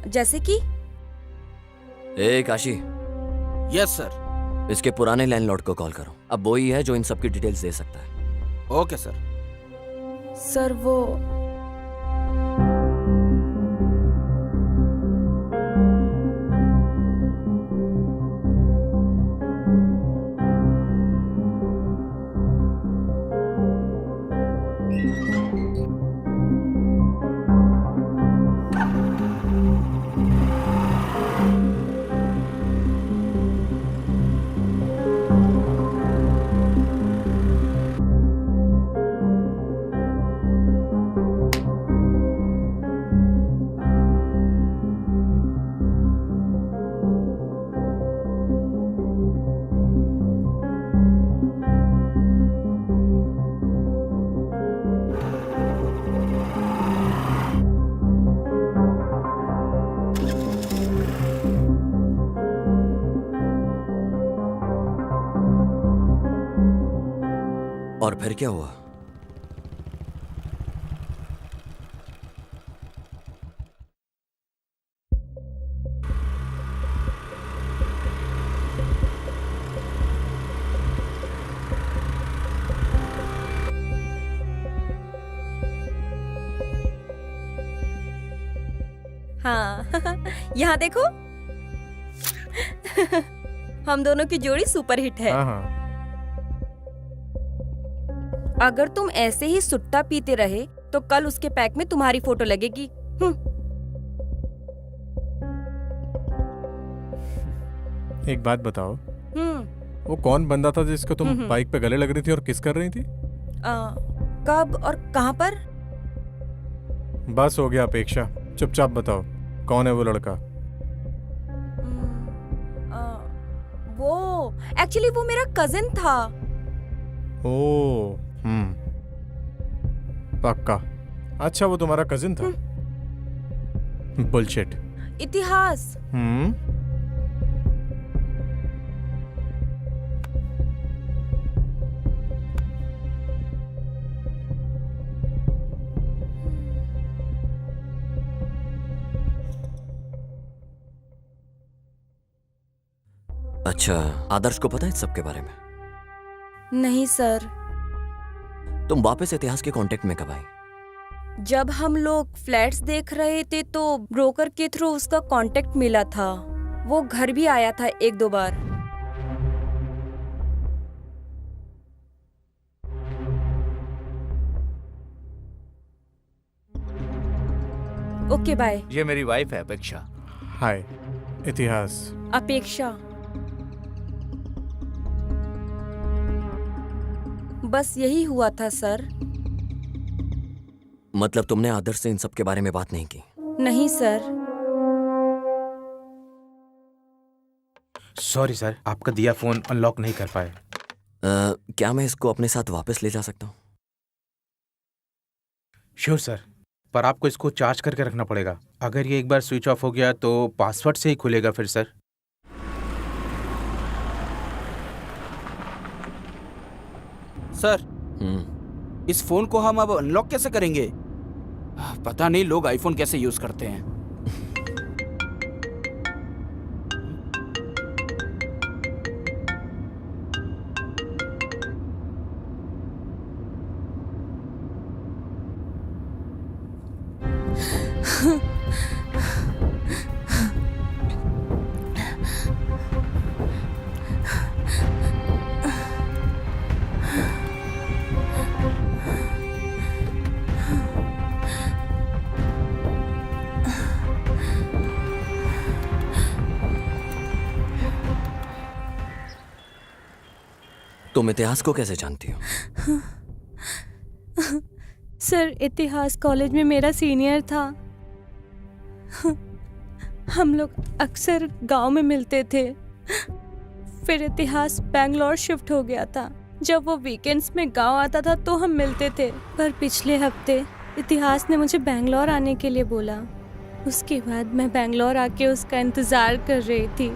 जैसे कि? ए काशी। Yes sir. इसके पुराने लैंडलॉर्ड को कॉल करो, अब वो ही है जो इन सब की डिटेल्स दे सकता है। Okay sir. सर वो और फिर क्या हुआ? हाँ यहाँ देखो। हम दोनों की जोड़ी सुपर हिट है। अगर तुम ऐसे ही सुट्टा पीते रहे तो कल उसके पैक में तुम्हारी फोटो लगेगी। एक बात बताओ, वो कौन बंदा था जिसको तुम बाइक पे गले लग रही थी और किस कर रही थी? कब और कहाँ पर? बस हो गया अपेक्षा, चुपचाप बताओ कौन है वो लड़का? वो एक्चुअली वो मेरा कजिन था। ओ पक्का। अच्छा वो तुम्हारा कजिन था? बुलशिट। इतिहास। अच्छा, आदर्श को पता है सब के बारे में? नहीं सर। तुम वापस इतिहास के कांटेक्ट में कब आई? जब हम लोग फ्लैट्स देख रहे थे तो ब्रोकर के थ्रू उसका कांटेक्ट मिला था। वो घर भी आया था 1-2 बार। Okay bye. ये मेरी वाइफ है अपेक्षा। हाय इतिहास। अपेक्षा। बस यही हुआ था सर। मतलब तुमने आदर्श से इन सब के बारे में बात नहीं की? नहीं सर। सॉरी सर, आपका दिया फोन अनलॉक नहीं कर पाए। क्या मैं इसको अपने साथ वापस ले जा सकता हूँ? श्योर सर, पर आपको इसको चार्ज करके रखना पड़ेगा। अगर ये एक बार स्विच ऑफ हो गया तो पासवर्ड से ही खुलेगा फिर सर। सर, इस फोन को हम अब अनलॉक कैसे करेंगे? पता नहीं लोग आईफोन कैसे यूज करते हैं। तुम इतिहास को कैसे जानती हो? सर, इतिहास कॉलेज में मेरा सीनियर था। हम लोग अक्सर गांव में मिलते थे। फिर इतिहास बैंगलोर शिफ्ट हो गया था। जब वो वीकेंड्स में गांव आता था तो हम मिलते थे। पर पिछले हफ्ते इतिहास ने मुझे बैंगलोर आने के लिए बोला। उसके बाद मैं बैंगलोर आके उसका इंतज़ार कर रही थी।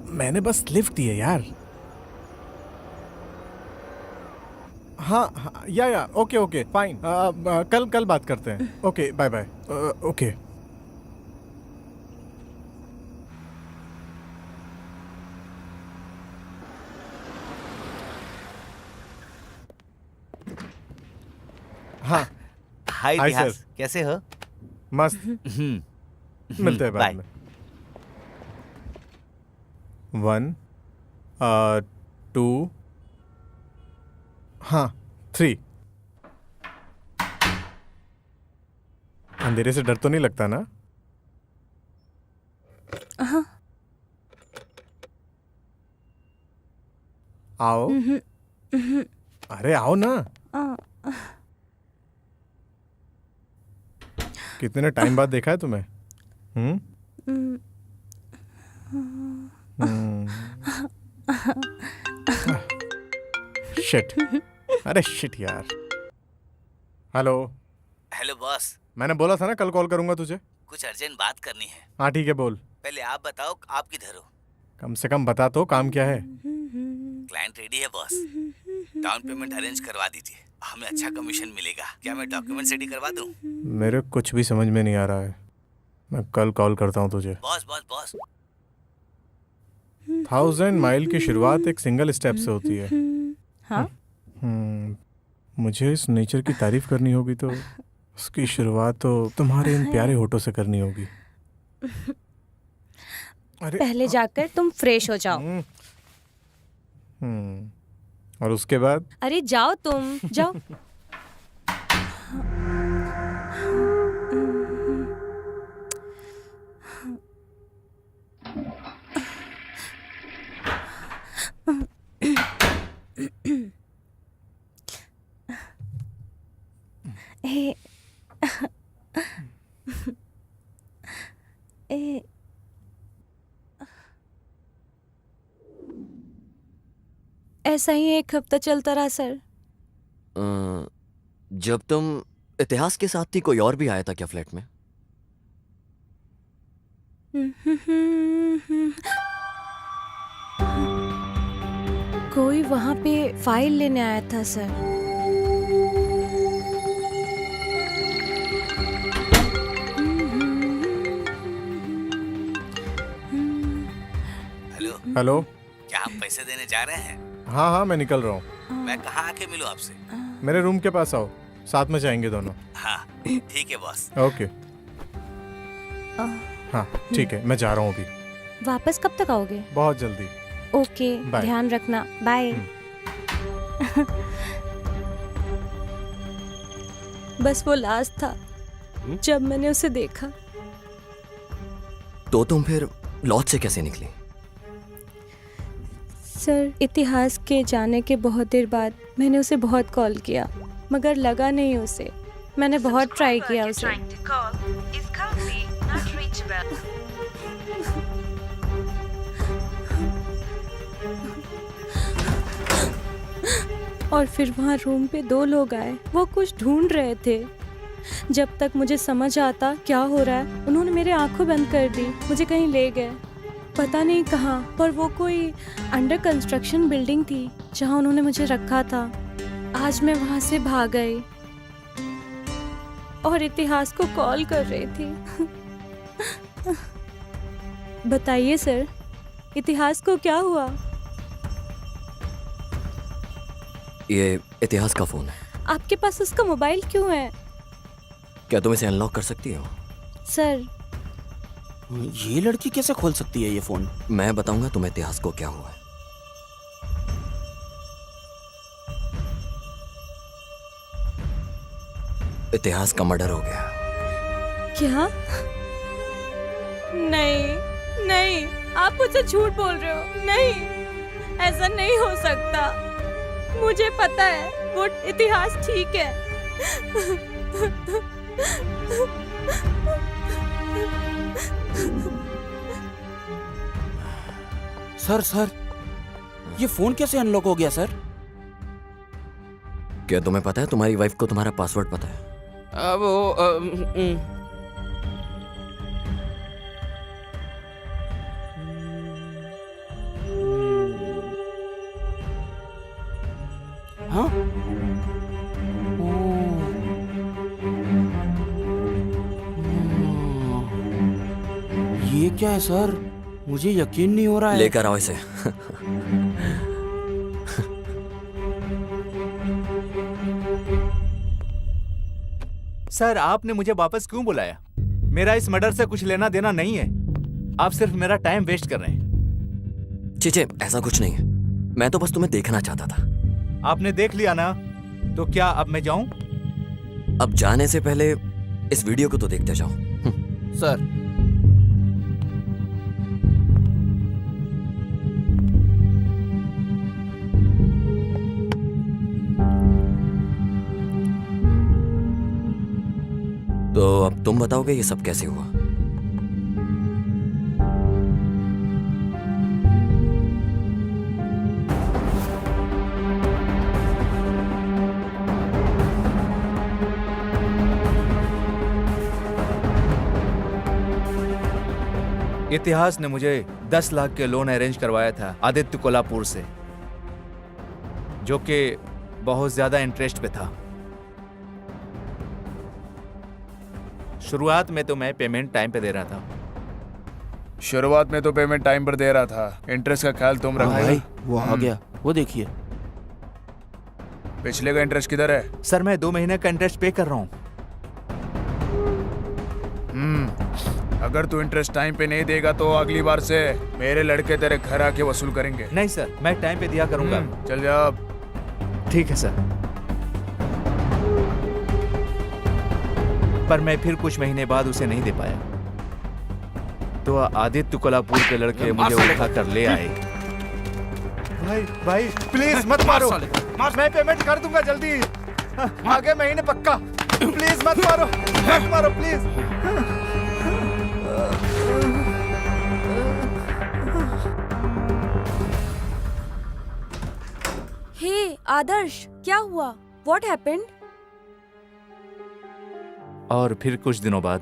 मैंने बस लिफ्ट दी है यार। हाँ या ओके फाइन। कल बात करते हैं। Okay bye bye. ओके। हाँ हाय इतिहास, कैसे हो? मस्त। मिलते हैं बाद में। 1 2 हाँ 3। अंधेरे से डर तो नहीं लगता ना? हाँ। आओ। अरे आओ ना। कितने टाइम बाद देखा है तुम्हें? शिट। अरे शिट यार। हेलो। Hello boss. मैंने बोला था ना कल कॉल करूंगा तुझे। कुछ अर्जेंट बात करनी है। हाँ ठीक है बोल। पहले आप बताओ आप किधर हो? कम से कम बता तो काम क्या है। क्लाइंट रेडी है बॉस। डाउन पेमेंट अरेंज करवा दीजिए, हमें अच्छा कमीशन मिलेगा। क्या मैं डॉक्यूमेंट रेडी करवा दूं? मेरे कुछ भी समझ में नहीं आ रहा है। मैं कल कॉल करता हूँ तुझे। बॉस बॉस बॉस 1000 माइल की शुरुआत एक सिंगल स्टेप से होती है। हाँ। मुझे इस नेचर की तारीफ करनी होगी तो उसकी शुरुआत तो तुम्हारे इन प्यारे होठों से करनी होगी। पहले जाकर तुम फ्रेश हो जाओ। और उसके बाद? अरे जाओ तुम, जाओ। ऐसा ही एक हफ्ता चलता रहा सर। जब तुम इतिहास के साथ थी कोई और भी आया था क्या फ्लैट में? कोई वहाँ पे फाइल लेने आया था सर। हेलो, क्या आप पैसे देने जा रहे हैं? हाँ हाँ, मैं निकल रहा हूँ। मैं कहाँ आके मिलूँ आपसे? मेरे रूम के पास आओ, साथ में जाएंगे दोनों। हाँ ठीक है बॉस। ओके। हाँ ठीक है, मैं जा रहा हूँ अभी। वापस कब तक आओगे? बहुत जल्दी। Okay, bye. ध्यान रखना, बाय। बस वो लास्ट था जब मैंने उसे देखा। तो तुम फिर लॉज से कैसे निकली? सर, इतिहास के जाने के बहुत देर बाद मैंने उसे बहुत कॉल किया, मगर लगा नहीं उसे। मैंने बहुत ट्राई किया उसे। और फिर वहाँ रूम पे 2 लोग आए, वो कुछ ढूंढ रहे थे। जब तक मुझे समझ आता क्या हो रहा है, उन्होंने मेरे आंखें बंद कर दी, मुझे कहीं ले गए, पता नहीं कहाँ, पर वो कोई अंडर कंस्ट्रक्शन बिल्डिंग थी जहाँ उन्होंने मुझे रखा था। आज मैं वहाँ से भाग गई और इतिहास को कॉल कर रही थी। बताइए सर, इतिहास को क्या हुआ? ये इतिहास का फोन है। आपके पास उसका मोबाइल क्यों है? क्या तुम इसे अनलॉक कर सकती हो? सर, ये लड़की कैसे खोल सकती है ये फोन? मैं बताऊंगा तुम्हें इतिहास को क्या हुआ है। इतिहास का मर्डर हो गया। क्या? नहीं नहीं, आप मुझसे झूठ बोल रहे हो। नहीं, ऐसा नहीं हो सकता। मुझे पता है वो इतिहास ठीक है। सर, ये फोन कैसे अनलॉक हो गया सर? क्या तुम्हें पता है तुम्हारी वाइफ को तुम्हारा पासवर्ड पता है? हाँ? ये क्या है सर? मुझे यकीन नहीं हो रहा है। लेकर आओ इसे। सर, आपने मुझे वापस क्यों बुलाया? मेरा इस मर्डर से कुछ लेना देना नहीं है। आप सिर्फ मेरा टाइम वेस्ट कर रहे हैं। चीचे, ऐसा कुछ नहीं है। मैं तो बस तुम्हें देखना चाहता था। आपने देख लिया ना, तो क्या अब मैं जाऊं? अब जाने से पहले इस वीडियो को तो देखते जाओ। सर, तो अब तुम बताओगे ये सब कैसे हुआ? इतिहास ने मुझे 10 लाख के लोन अरेंज करवाया था आदित्य कोल्हापुर से, जो कि बहुत ज्यादा इंटरेस्ट पे था। शुरुआत में तो मैं पेमेंट टाइम पे दे रहा था, शुरुआत में तो पेमेंट टाइम पर दे रहा था, इंटरेस्ट का ख्याल तुम रखना। भाई वो आ गया, वो देखिए। पिछले का इंटरेस्ट किधर है? सर मैं 2 महीने का इंटरेस्ट पे कर रहा हूँ। अगर तू इंटरेस्ट टाइम पे नहीं देगा तो अगली बार से मेरे लड़के तेरे घर आके वसूल करेंगे। नहीं सर, मैं टाइम पे दिया करूंगा। चल जा अब। ठीक है सर। पर मैं फिर कुछ महीने बाद उसे नहीं दे पाया, तो आदित्य कोल्हापुर के लड़के मुझे उठा कर ले आए। भाई प्लीज मत मारो, मैं पेमेंट कर दूंगा जल्दी, आगे महीने पक्का। प्लीज मत मारो प्लीज। हे आदर्श, क्या हुआ? What happened? और फिर कुछ दिनों बाद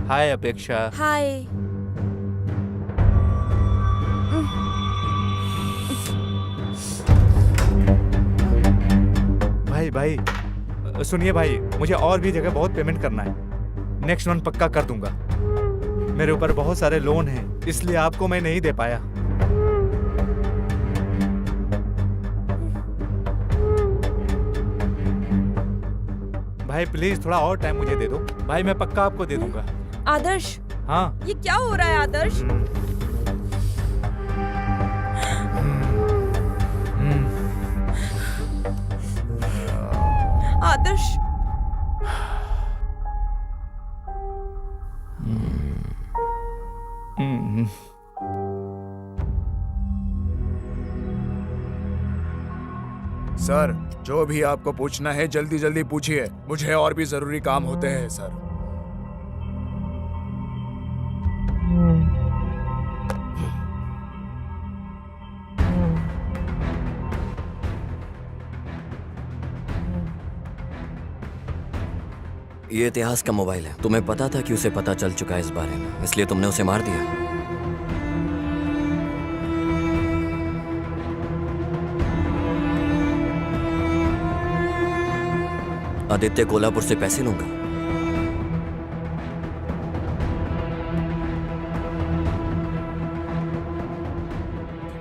हाय अपेक्षा। हाय। भाई सुनिए भाई, मुझे और भी जगह बहुत पेमेंट करना है। नेक्स्ट मंथ पक्का कर दूंगा। मेरे ऊपर बहुत सारे लोन हैं, इसलिए आपको मैं नहीं दे पाया। भाई प्लीज थोड़ा और टाइम मुझे दे दो भाई, मैं पक्का आपको दे दूंगा। आदर्श, हाँ ये क्या हो रहा है आदर्श? आदर्श, सर जो भी आपको पूछना है जल्दी जल्दी पूछिए, मुझे और भी जरूरी काम होते हैं सर। ये इतिहास का मोबाइल है। तुम्हें पता था कि उसे पता चल चुका है इस बारे में, इसलिए तुमने उसे मार दिया। आदित्य कोल्हापुर से पैसे लूंगा।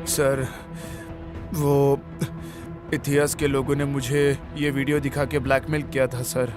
सर वो इतिहास के लोगों ने मुझे ये वीडियो दिखा के ब्लैकमेल किया था सर।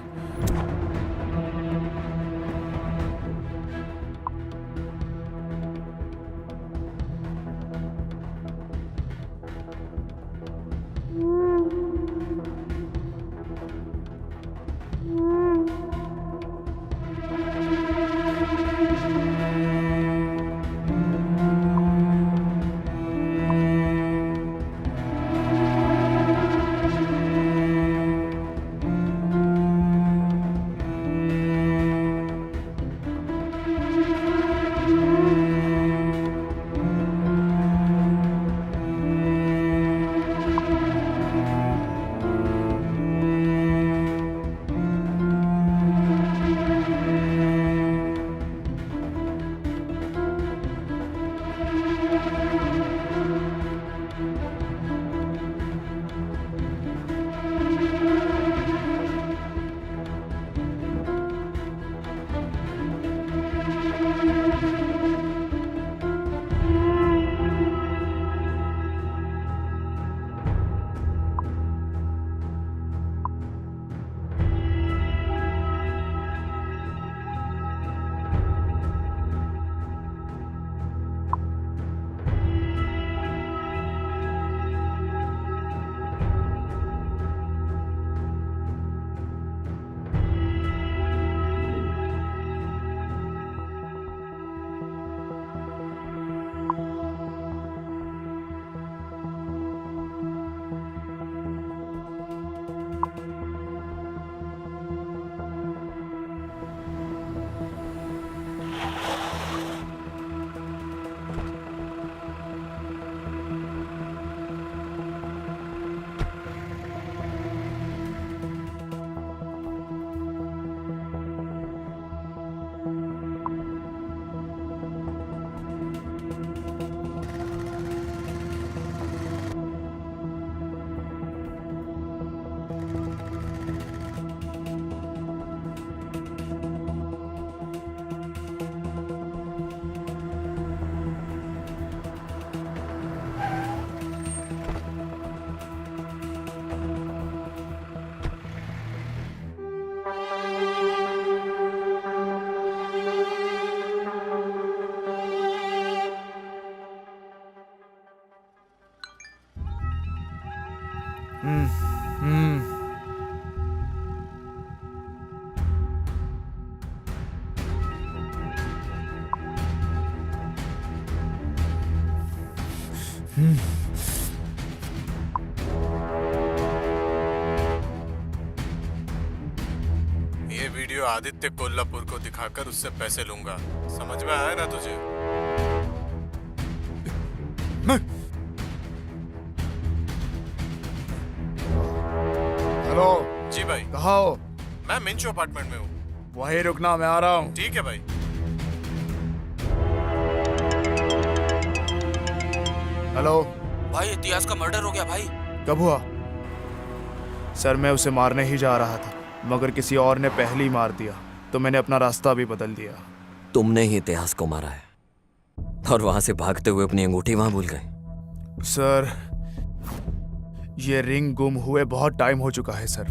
ये वीडियो आदित्य कोल्हापुर को दिखाकर उससे पैसे लूंगा, समझ में आया ना तुझे? हेलो जी भाई। कहाँ हो? मैं मिंचो अपार्टमेंट में हूँ। वहीं रुकना, मैं आ रहा हूँ। ठीक है भाई। हेलो भाई इतिहास का मर्डर हो गया भाई। कब हुआ? सर मैं उसे मारने ही जा रहा था, मगर किसी और ने पहले ही मार दिया, तो मैंने अपना रास्ता भी बदल दिया। तुमने ही इतिहास को मारा है और वहां से भागते हुए अपनी अंगूठी वहां भूल गए। सर ये रिंग गुम हुए बहुत टाइम हो चुका है सर।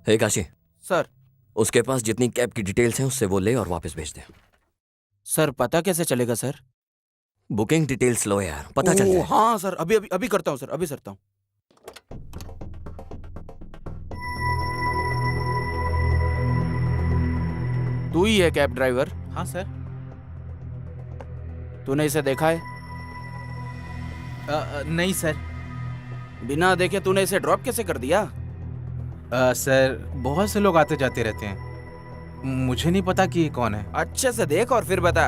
हे काशी सर, उसके पास जितनी कैब की डिटेल्स हैं उससे वो ले और वापस भेज दे। सर पता कैसे चलेगा सर? बुकिंग डिटेल्स लो यार, पता चल जाए। हाँ सर, अभी अभी अभी करता हूँ सर, अभी करता हूँ। तू ही है कैब ड्राइवर? हाँ सर। तूने इसे देखा है? नहीं सर। बिना देखे तूने इसे ड्रॉप कैसे कर दिया? सर बहुत से लोग आते जाते रहते हैं, मुझे नहीं पता कि ये कौन है। अच्छे से देख और फिर बता।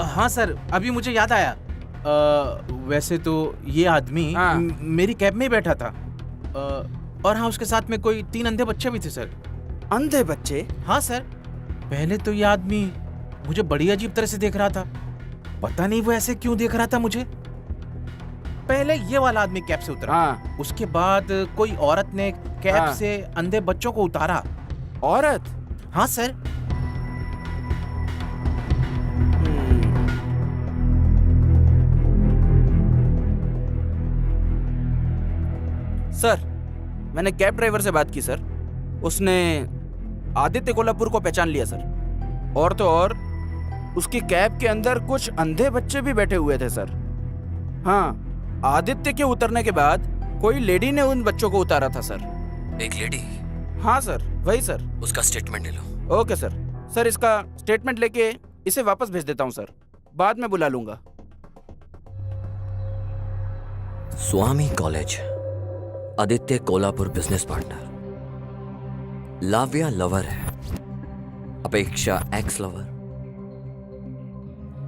हाँ सर, अभी मुझे याद आया। वैसे तो ये आदमी मेरी कैब में ही बैठा था। और हाँ, उसके साथ में कोई 3 अंधे बच्चे भी थे सर। अंधे बच्चे? हाँ सर। पहले तो ये आदमी मुझे बड़ी अजीब तरह से देख रहा था, पता नहीं वो ऐसे क्यों देख रहा था मुझे। पहले ये वाला आदमी कैब से उतरा। उसके बाद कोई औरत ने कैब से अंधे बच्चों को उतारा। औरत? हाँ सर। सर मैंने कैब ड्राइवर से बात की सर, उसने आदित्य कोल्हापुर को पहचान लिया सर। और तो और उसकी कैब के अंदर कुछ अंधे बच्चे भी बैठे हुए थे सर। हाँ, आदित्य के उतरने के बाद कोई लेडी ने उन बच्चों को उतारा था सर। एक लेडी? हाँ सर, वही सर। उसका स्टेटमेंट ले लो। Okay sir. सर इसका स्टेटमेंट लेके इसे वापस भेज देता हूँ सर, बाद में बुला लूंगा। Swami college, Aditya Kolhapur business partner, Lavya lover है, Apeksha ex lover,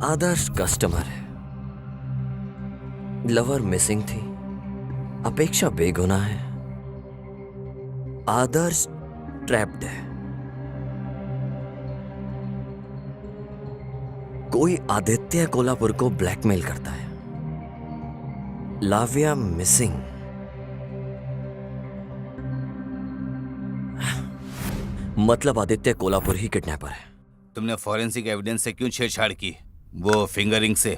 Adarsh customer है, लवर मिसिंग थी, अपेक्षा बेगुनाह है, आदर्श ट्रैप्ड है। कोई आदित्य कोल्हापुर को ब्लैकमेल करता है, लाव्या मिसिंग। मतलब आदित्य कोल्हापुर ही किडनैपर है। तुमने फॉरेंसिक एविडेंस से क्यों छेड़छाड़ की? वो फिंगरिंग से?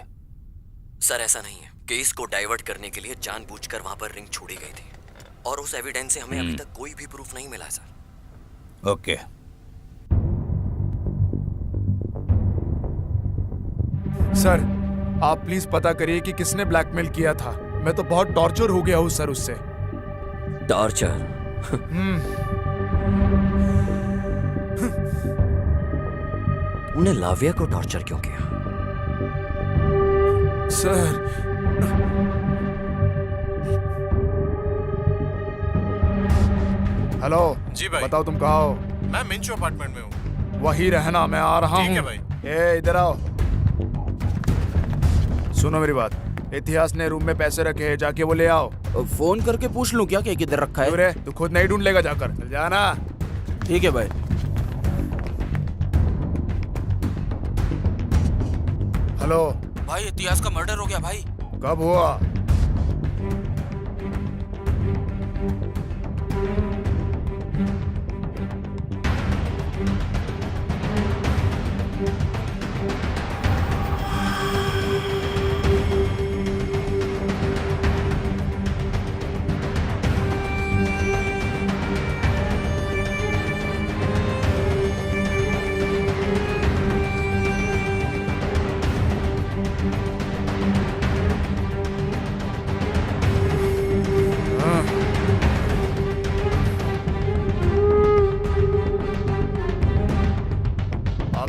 सर ऐसा नहीं है, केस को डाइवर्ट करने के लिए जानबूझकर वहां पर रिंग छोड़ी गई थी और उस एविडेंस से हमें अभी तक कोई भी प्रूफ नहीं मिला सर। ओके। सर आप प्लीज पता करिए कि किसने ब्लैकमेल किया था। मैं तो बहुत टॉर्चर हो गया हूँ सर उससे। टॉर्चर? तुमने लाव्या को टॉर्चर क्यों किया? सर हेलो जी भाई। बताओ तुम कहाँ हो? मैं मिंचो अपार्टमेंट में हूँ। वही रहना, मैं आ रहा हूँ। ठीक है भाई। ए इधर आओ, सुनो मेरी बात। इतिहास ने रूम में पैसे रखे हैं, जाके वो ले आओ। फोन करके पूछ लूं क्या कि किधर रखा है? अरे तू खुद नहीं ढूंढ लेगा, जाकर चल जाना। ठीक है भाई। हेलो भाई इतिहास का मर्डर हो गया भाई। कब हुआ?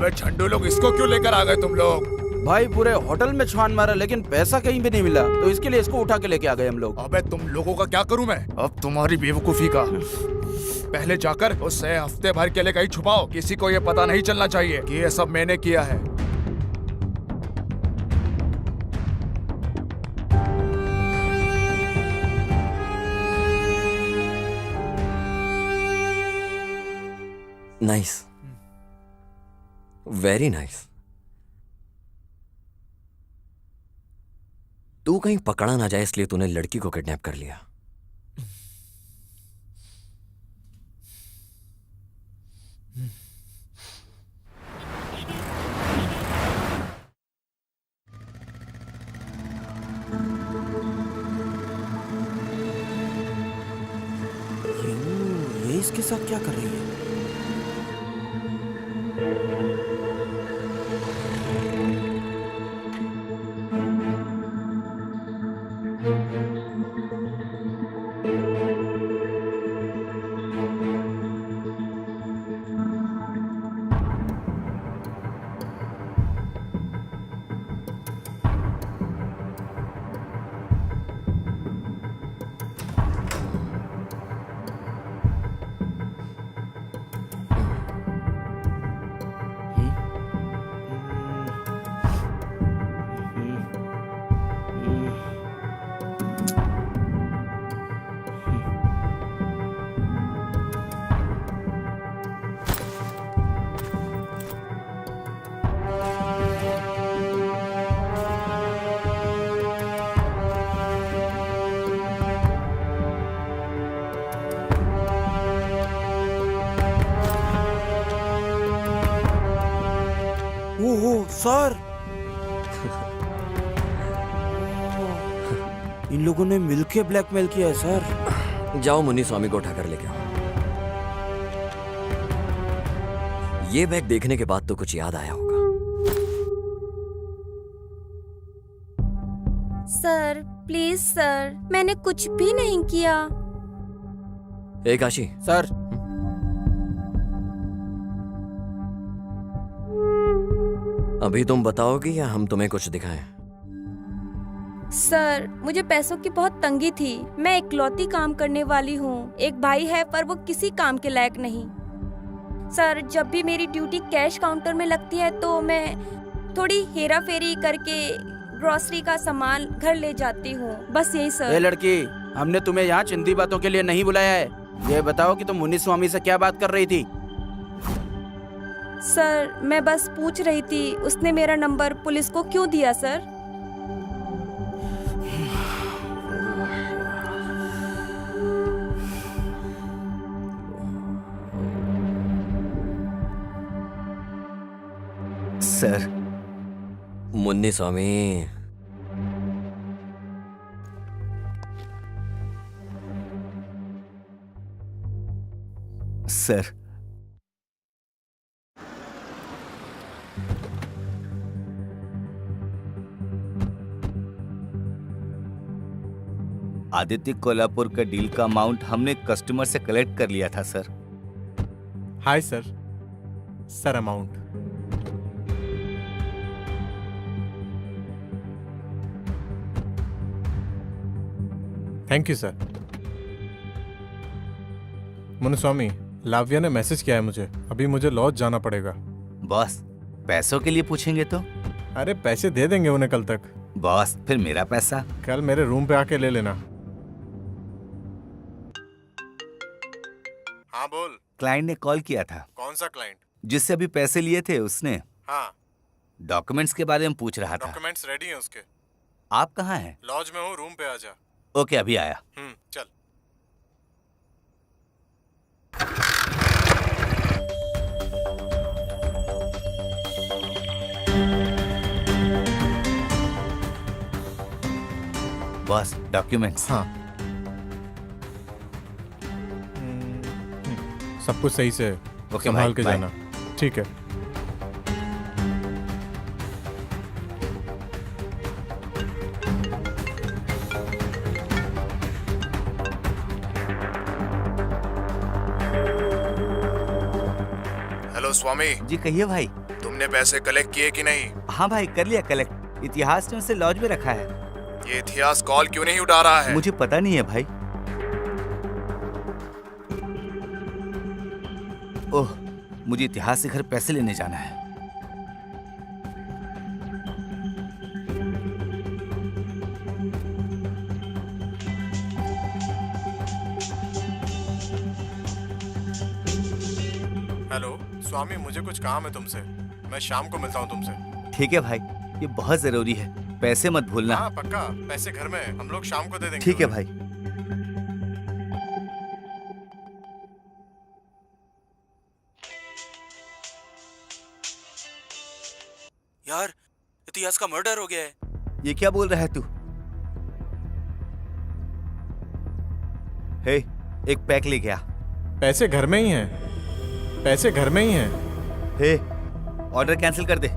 अबे झंडू लोग, इसको क्यों लेकर आ गए तुम लोग? भाई पूरे होटल में छान मारा लेकिन पैसा कहीं भी नहीं मिला, तो इसके लिए इसको उठा के लेके आ गए हम लोग। अबे तुम लोगों का क्या करूं मैं अब तुम्हारी बेवकूफी का। पहले जाकर उसे हफ्ते भर के लिए कहीं छुपाओ, किसी को ये पता नहीं चलना चाहिए कि ये सब मैंने किया है। Nice, very nice. तू कहीं पकड़ा ना जाए इसलिए तूने लड़की को किडनैप कर लिया। ये इसके साथ क्या कर रही है? ओहो सर, इन लोगों ने मिलके ब्लैकमेल किया है सर। जाओ मुन्नी स्वामी को उठाकर लेके आओ। ये बैग देखने के बाद तो कुछ याद आया होगा। सर प्लीज सर, मैंने कुछ भी नहीं किया। ए काशी। सर अभी तुम बताओगी या हम तुम्हें कुछ दिखाएं? सर मुझे पैसों की बहुत तंगी थी। मैं इकलौती काम करने वाली हूँ। एक भाई है पर वो किसी काम के लायक नहीं। सर जब भी मेरी ड्यूटी कैश काउंटर में लगती है तो मैं थोड़ी हेरा फेरी करके ग्रोसरी का सामान घर ले जाती हूँ, बस यही सर। ए लड़की, हमने तुम्हें यहाँ चिंदी बातों के लिए नहीं बुलाया है। ये बताओ कि तुम मुन्नी स्वामी से क्या बात कर रही थी? सर मैं बस पूछ रही थी उसने मेरा नंबर पुलिस को क्यों दिया सर? सर मुन्नी स्वामी, सर आदित्य कोल्हापुर का डील का अमाउंट हमने कस्टमर से कलेक्ट कर लिया था सर। Hi sir. Sir amount thank you sir. Munuswamy, Lavya ने मैसेज किया है मुझे, अभी मुझे लॉज जाना पड़ेगा। बॉस पैसों के लिए पूछेंगे तो? अरे पैसे दे देंगे उन्हें कल तक। बॉस फिर मेरा पैसा? कल मेरे रूम पे आके ले लेना। हाँ बोल। क्लाइंट ने कॉल किया था। कौन सा क्लाइंट? जिससे अभी पैसे लिए थे उसने। हाँ। डॉक्यूमेंट्स के बारे में पूछ रहा था। डॉक्यूमेंट्स रेडी हैं उसके। आप कहाँ हैं? लॉज में हूँ, रूम पे आ जा। ओके अभी आया। चल। Boss documents. हाँ सब कुछ सही से संभाल के जाना। ठीक है। हेलो स्वामी। जी कहिए भाई। तुमने तुमने पैसे कलेक्ट किए कि नहीं? हाँ भाई, कर लिया कलेक्ट। इतिहास ने उसे लॉज में रखा है। ये इतिहास कॉल क्यों नहीं उठा रहा है? मुझे पता नहीं है भाई। ओह, मुझे इतिहास से घर पैसे लेने जाना है। हेलो स्वामी, मुझे कुछ काम है तुमसे। मैं शाम को मिलता हूँ तुमसे। ठीक है भाई, ये बहुत जरूरी है। पैसे मत भूलना। हाँ पक्का, पैसे घर में हम लोग शाम को दे देंगे। ठीक है भाई। यार, इतिहास का मर्डर हो गया है। ये क्या बोल रहा है तू? हे, एक पैक ले गया। पैसे घर में ही हैं। पैसे घर में ही हैं। हे, ऑर्डर कैंसिल कर दे।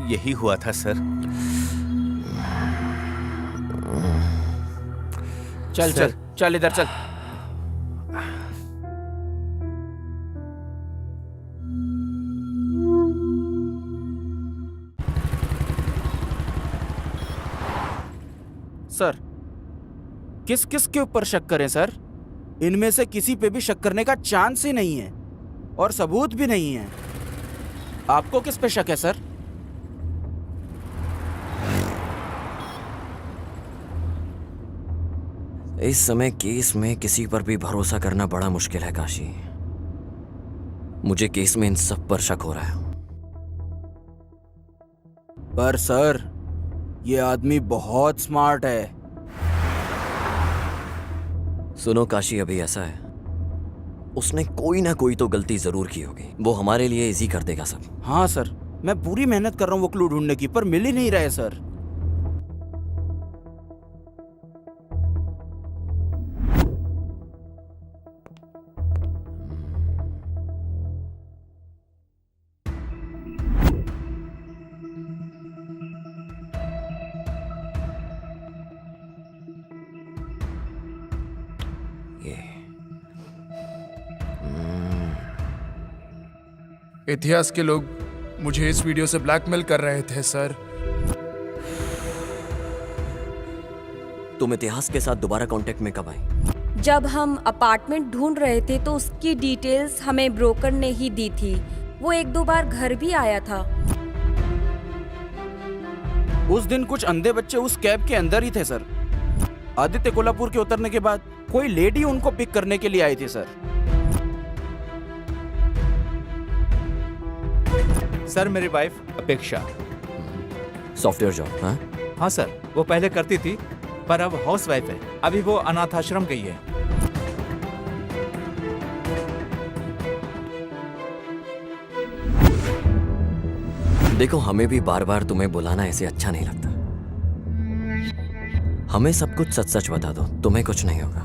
यही हुआ था सर। चल चल चल, इधर चल। सर, किस किस के ऊपर शक करें सर? इनमें से किसी पे भी शक करने का चांस ही नहीं है और सबूत भी नहीं है। आपको किस पे शक है सर? इस समय केस में किसी पर भी भरोसा करना बड़ा मुश्किल है काशी। मुझे केस में इन सब पर शक हो रहा है। पर सर, ये आदमी बहुत स्मार्ट है। सुनो काशी, अभी ऐसा है, उसने कोई ना कोई तो गलती जरूर की होगी। वो हमारे लिए इजी कर देगा सब। हाँ सर, मैं पूरी मेहनत कर रहा हूँ वो क्लू ढूंढने की, पर मिल ही नहीं रहे सर। इतिहास के लोग मुझे इस वीडियो से ब्लैकमेल कर रहे थे सर। तुम इतिहास के साथ दोबारा कांटेक्ट में कब आए? जब हम अपार्टमेंट ढूंढ रहे थे तो उसकी डिटेल्स हमें ब्रोकर ने ही दी थी। वो 1-2 बार घर भी आया था। उस दिन कुछ अंधे बच्चे उस कैब के अंदर ही थे सर। आदित्य कोल्हापुर के उतरने के बाद कोई लेडी उनको पिक करने के लिए आई थी सर। सर, मेरी वाइफ अपेक्षा। Software job? हाँ हाँ सर, वो पहले करती थी पर अब हाउस वाइफ है। अभी वो अनाथ आश्रम गई है। देखो, हमें भी बार बार तुम्हें बुलाना ऐसे अच्छा नहीं लगता। हमें सब कुछ सच सच बता दो, तुम्हें कुछ नहीं होगा।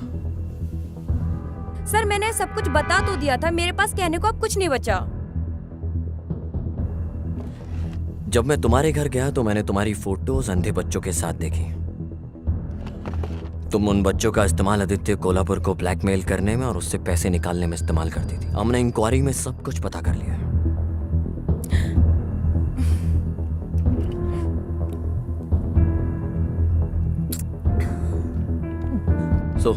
सर, मैंने सब कुछ बता तो दिया था। मेरे पास कहने को अब कुछ नहीं बचा। जब मैं तुम्हारे घर गया तो मैंने तुम्हारी फोटोज अंधे बच्चों के साथ देखी। तुम उन बच्चों का इस्तेमाल आदित्य कोल्हापुर को ब्लैकमेल करने में और उससे पैसे निकालने में इस्तेमाल करती थी। हमने इंक्वायरी में सब कुछ पता कर लिया है। सो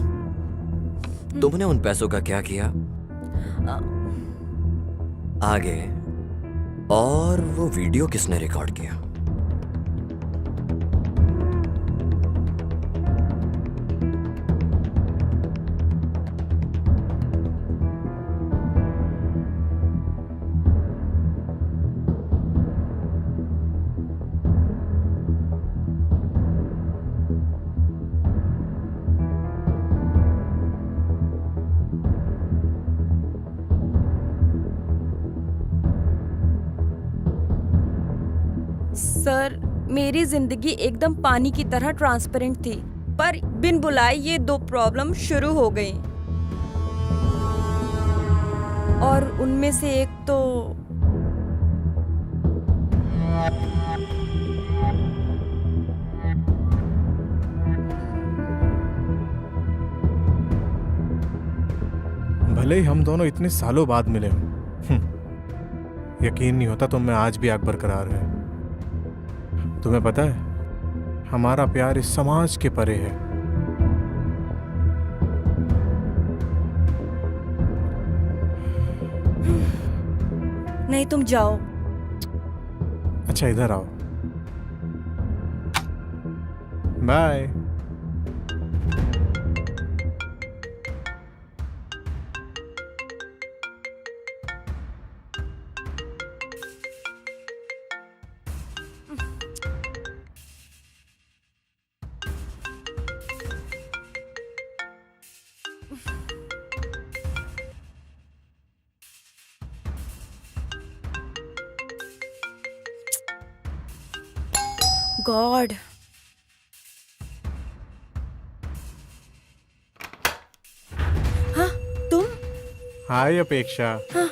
तुमने उन पैसों का क्या किया आगे, और वो वीडियो किसने रिकॉर्ड किया? सर, मेरी जिंदगी एकदम पानी की तरह ट्रांसपेरेंट थी, पर बिन बुलाए ये दो प्रॉब्लम शुरू हो गई। और उनमें से एक तो भले ही हम दोनों इतने सालों बाद मिले हों, यकीन नहीं होता तुम में आज भी आग बरकरार है। तुम्हें पता है, हमारा प्यार इस समाज के परे है। नहीं, तुम जाओ। अच्छा, इधर आओ। बाय। गॉड, हाँ तुम? हाय अपेक्षा। हाँ।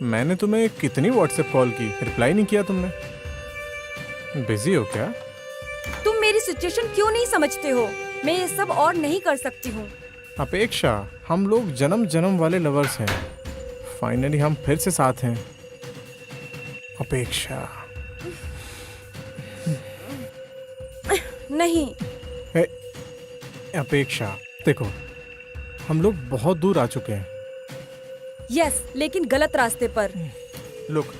मैंने तुम्हें कितनी व्हाट्सएप कॉल की, रिप्लाई नहीं किया तुमने। बिजी हो क्या? तुम मेरी सिचुएशन क्यों नहीं समझते हो? मैं ये सब और नहीं कर सकती हूँ। अपेक्षा, हम लोग जन्म जन्म वाले लवर्स हैं। फाइनली हम फिर से साथ हैं। अपेक्षा। नहीं। अपेक्षा, देखो, हम लोग बहुत दूर आ चुके हैं। यस, लेकिन गलत रास्ते पर। लुक,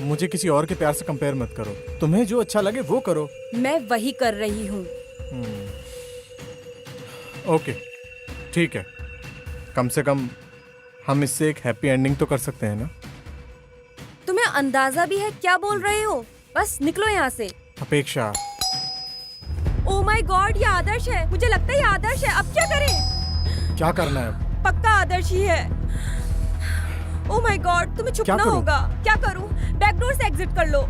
मुझे किसी और के प्यार से कंपेयर मत करो। तुम्हें जो अच्छा लगे वो करो। मैं वही कर रही हूँ। ओके, ठीक है। कम से कम हम इससे एक हैप्पी एंडिंग तो कर सकते हैं ना? तुम्हें अंदाजा भी है क्या बोल रहे हो? बस निकलो यहाँ से। अपेक्षा। ओ माय गॉड, ये आदर्श है। मुझे लगता है ये आदर्श है। अब क्या करें? क्या करना है? पक्का आदर्श ही है। ओ माय गॉड, तुम्हें छुपना होगा। क्या करूं? बैकडोर से एग्जिट कर लो।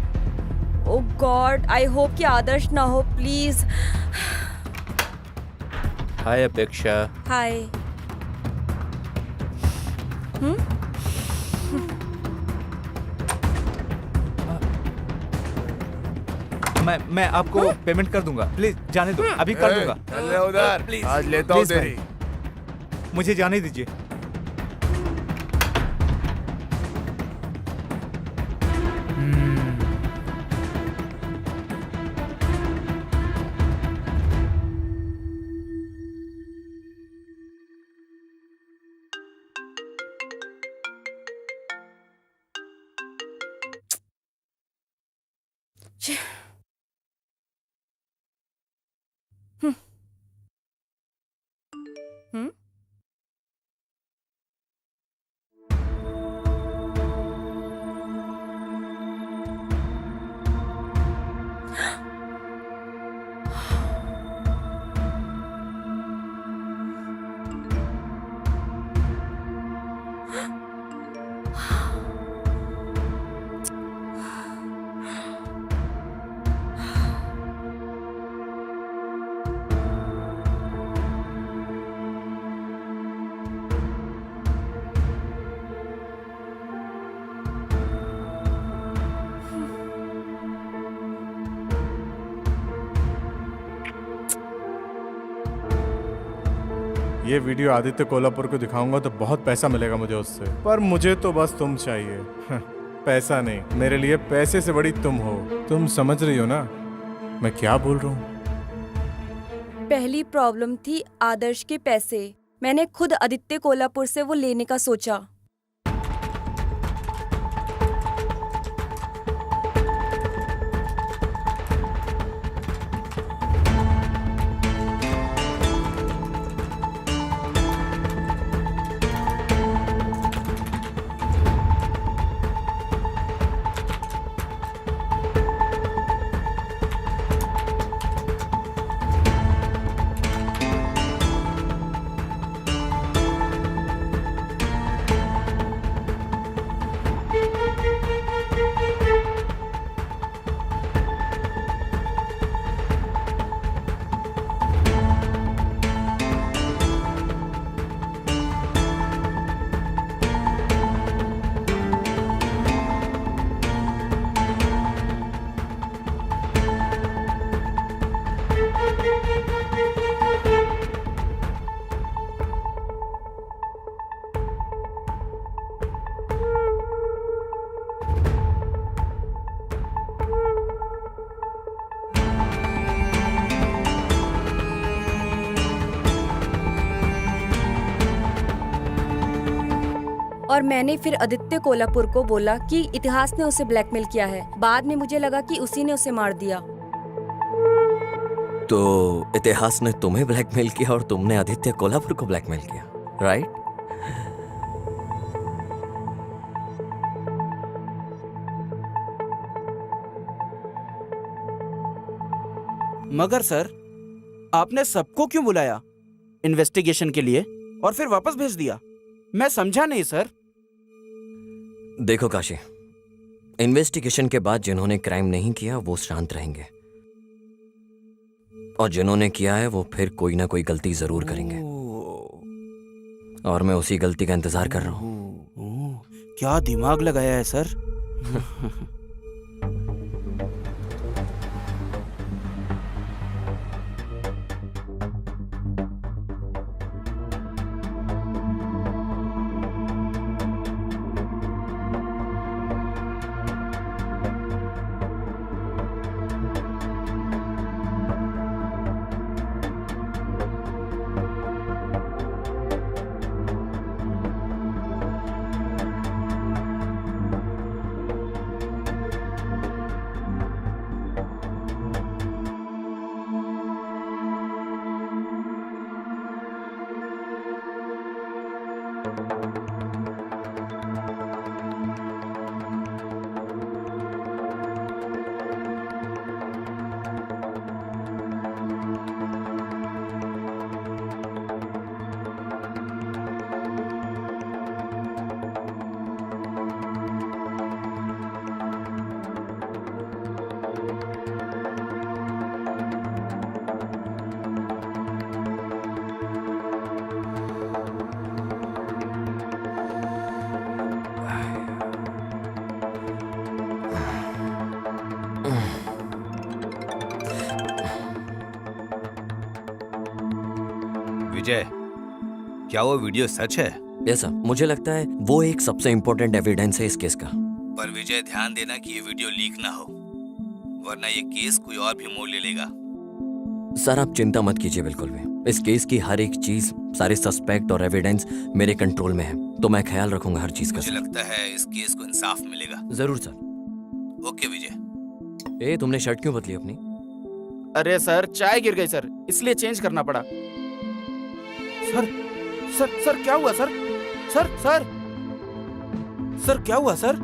ओ गॉड, आई होप कि आदर्श ना हो, प्लीज। हाय अपेक्षा। हाय। मैं आपको पेमेंट कर दूंगा। प्लीज जाने दो, अभी कर दूंगा। चल उधर, प्लीज आज लेता हूँ तेरी। मुझे जाने दीजिए। ये वीडियो आदित्य कोल्हापुर को दिखाऊंगा तो बहुत पैसा मिलेगा मुझे उससे, पर मुझे तो बस तुम चाहिए। पैसा नहीं, मेरे लिए पैसे से बड़ी तुम हो। तुम समझ रही हो ना मैं क्या बोल रहा हूँ? पहली प्रॉब्लम थी आदर्श के पैसे। मैंने खुद आदित्य कोल्हापुर से वो लेने का सोचा। और मैंने फिर आदित्य कोल्हापुर को बोला कि इतिहास ने उसे ब्लैकमेल किया है। बाद में मुझे लगा कि उसी ने उसे मार दिया। तो इतिहास ने तुम्हें ब्लैकमेल किया और तुमने आदित्य कोल्हापुर को ब्लैकमेल किया, राइट? मगर सर, आपने सबको क्यों बुलाया इन्वेस्टिगेशन के लिए और फिर वापस भेज दिया? मैं समझा नहीं सर। देखो काशी, इन्वेस्टिगेशन के बाद जिन्होंने क्राइम नहीं किया वो शांत रहेंगे, और जिन्होंने किया है वो फिर कोई ना कोई गलती जरूर करेंगे, और मैं उसी गलती का इंतजार कर रहा हूं। क्या दिमाग लगाया है सर। विजय, क्या वो वीडियो सच है? यस सर, मुझे लगता है वो एक सबसे इंपॉर्टेंट एविडेंस है इस केस का। पर विजय, ध्यान देना कि ये वीडियो लीक ना हो, वरना ये केस कोई और भी मोड़ ले लेगा। सर आप चिंता मत कीजिए बिल्कुल भी। इस केस की हर एक चीज, सारे सस्पेक्ट और एविडेंस मेरे कंट्रोल में है, तो मैं ख्याल रखूंगा हर चीज का। मुझे लगता है इस केस को इंसाफ मिलेगा। जरूर सर। ओके विजय। ए, तुमने शर्ट क्यों बदली अपनी? अरे सर, चाय गिर गई सर, इसलिए चेंज करना पड़ा। सर सर सर क्या हुआ सर? सर सर सर क्या हुआ सर?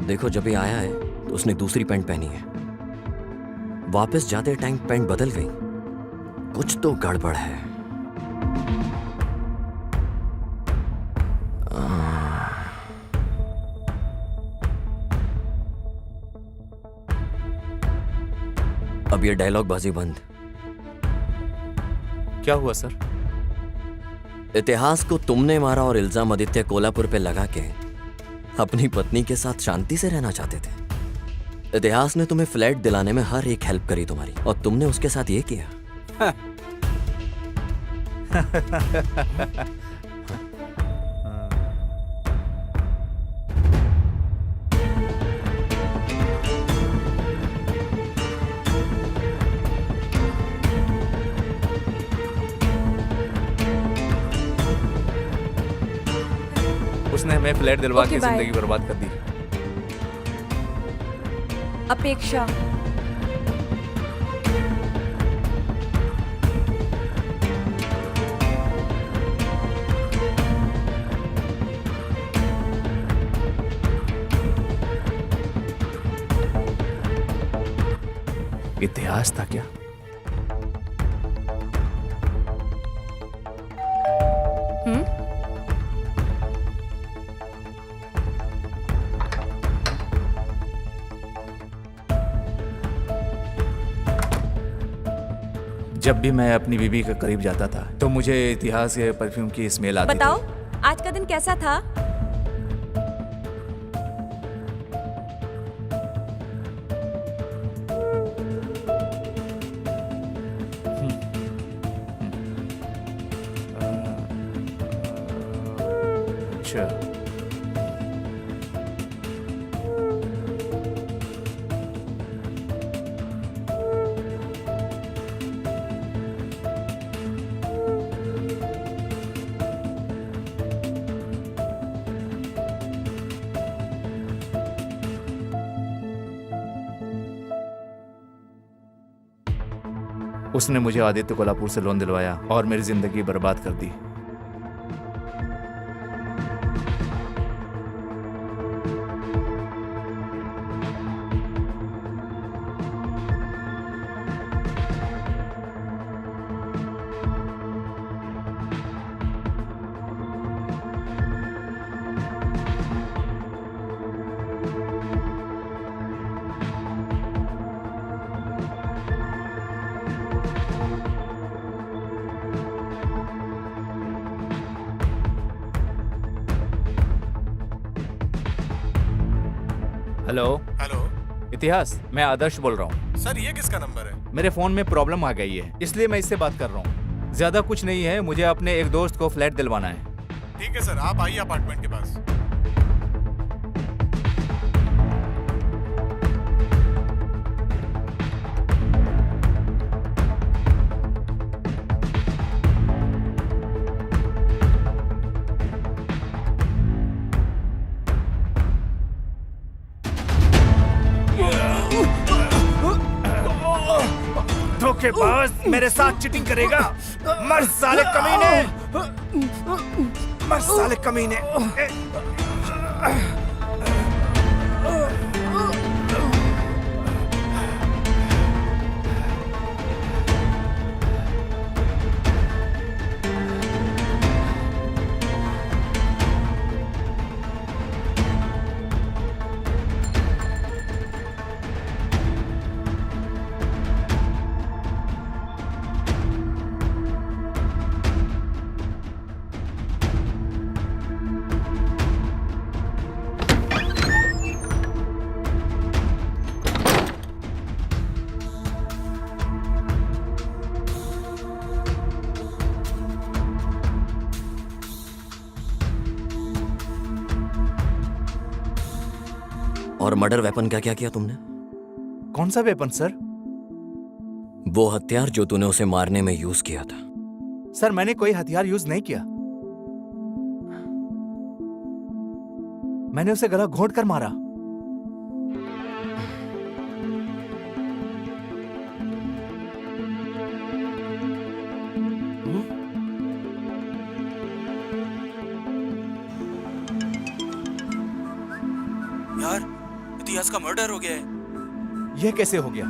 देखो, जब ये आया है तो उसने दूसरी पैंट पहनी है। वापस जाते टाइम पैंट बदल गई। कुछ तो गड़बड़ है। अब ये डायलॉग बाजी बंद। क्या हुआ सर? इतिहास को तुमने मारा और इल्जाम आदित्य कोल्हापुर पे लगा के अपनी पत्नी के साथ शांति से रहना चाहते थे। इतिहास ने तुम्हें फ्लैट दिलाने में हर एक हेल्प करी तुम्हारी, और तुमने उसके साथ ये किया। उसने हमें फ्लैट दिलवा Okay, के bye. जिंदगी बर्बाद कर दी। अपेक्षा, इतिहास था क्या? जब भी मैं अपनी बीवी के करीब जाता था तो मुझे इतिहास के परफ्यूम की स्मेल आती बताओ थी। आज का दिन कैसा था? अच्छा, उसने मुझे आदित्य कोल्हापुर से लोन दिलवाया और मेरी जिंदगी बर्बाद कर दी। हेलो हेलो इतिहास, मैं आदर्श बोल रहा हूँ। सर, ये किसका नंबर है? मेरे फोन में प्रॉब्लम आ गई है, इसलिए मैं इससे बात कर रहा हूँ। ज्यादा कुछ नहीं है, मुझे अपने एक दोस्त को फ्लैट दिलवाना है। ठीक है सर, आप आइए अपार्टमेंट के पास। धोखेबाज, मेरे साथ चीटिंग करेगा? मर साले कमीने, मर साले कमीने। और मर्डर वेपन क्या क्या किया तुमने? कौन सा वेपन सर? वो हथियार जो तूने उसे मारने में यूज किया था। सर, मैंने कोई हथियार यूज नहीं किया। मैंने उसे गला घोंट कर मारा। यार, इतिहास का मर्डर हो गया है। यह कैसे हो गया?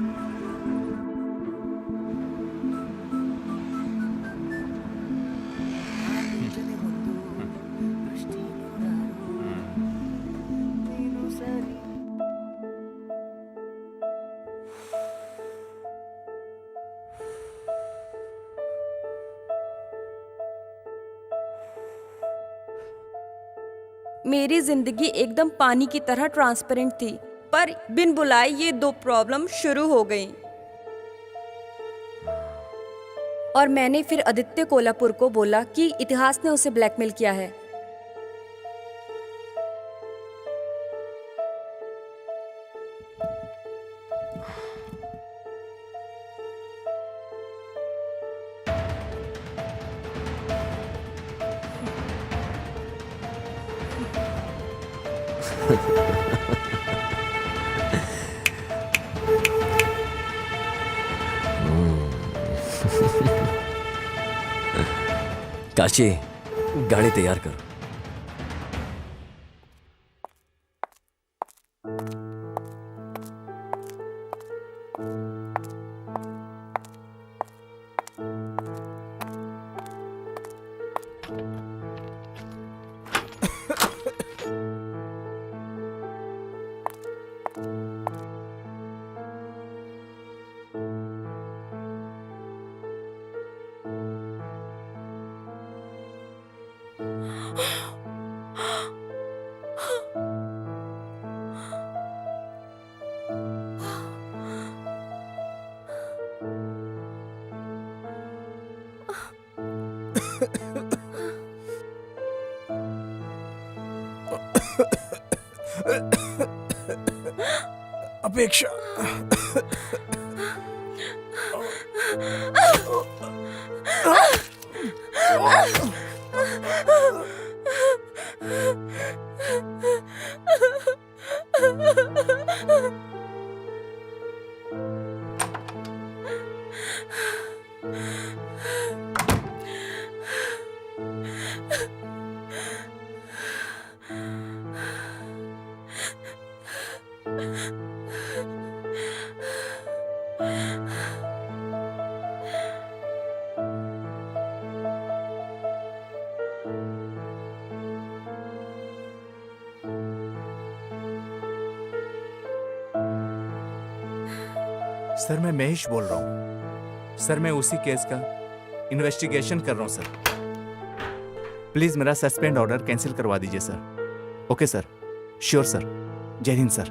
मेरी जिंदगी एकदम पानी की तरह ट्रांसपेरेंट थी, पर बिन बुलाए ये दो प्रॉब्लम शुरू हो गई। और मैंने फिर आदित्य कोल्हापुर को बोला कि इतिहास ने उसे ब्लैकमेल किया है। काशी, गाड़ी तैयार कर। अपेक्षा, सर मैं महेश बोल रहा हूँ सर। मैं उसी केस का इन्वेस्टिगेशन कर रहा हूँ सर। प्लीज मेरा सस्पेंड ऑर्डर कैंसिल करवा दीजिए sir. Okay sir, sure sir. जय हिंद सर।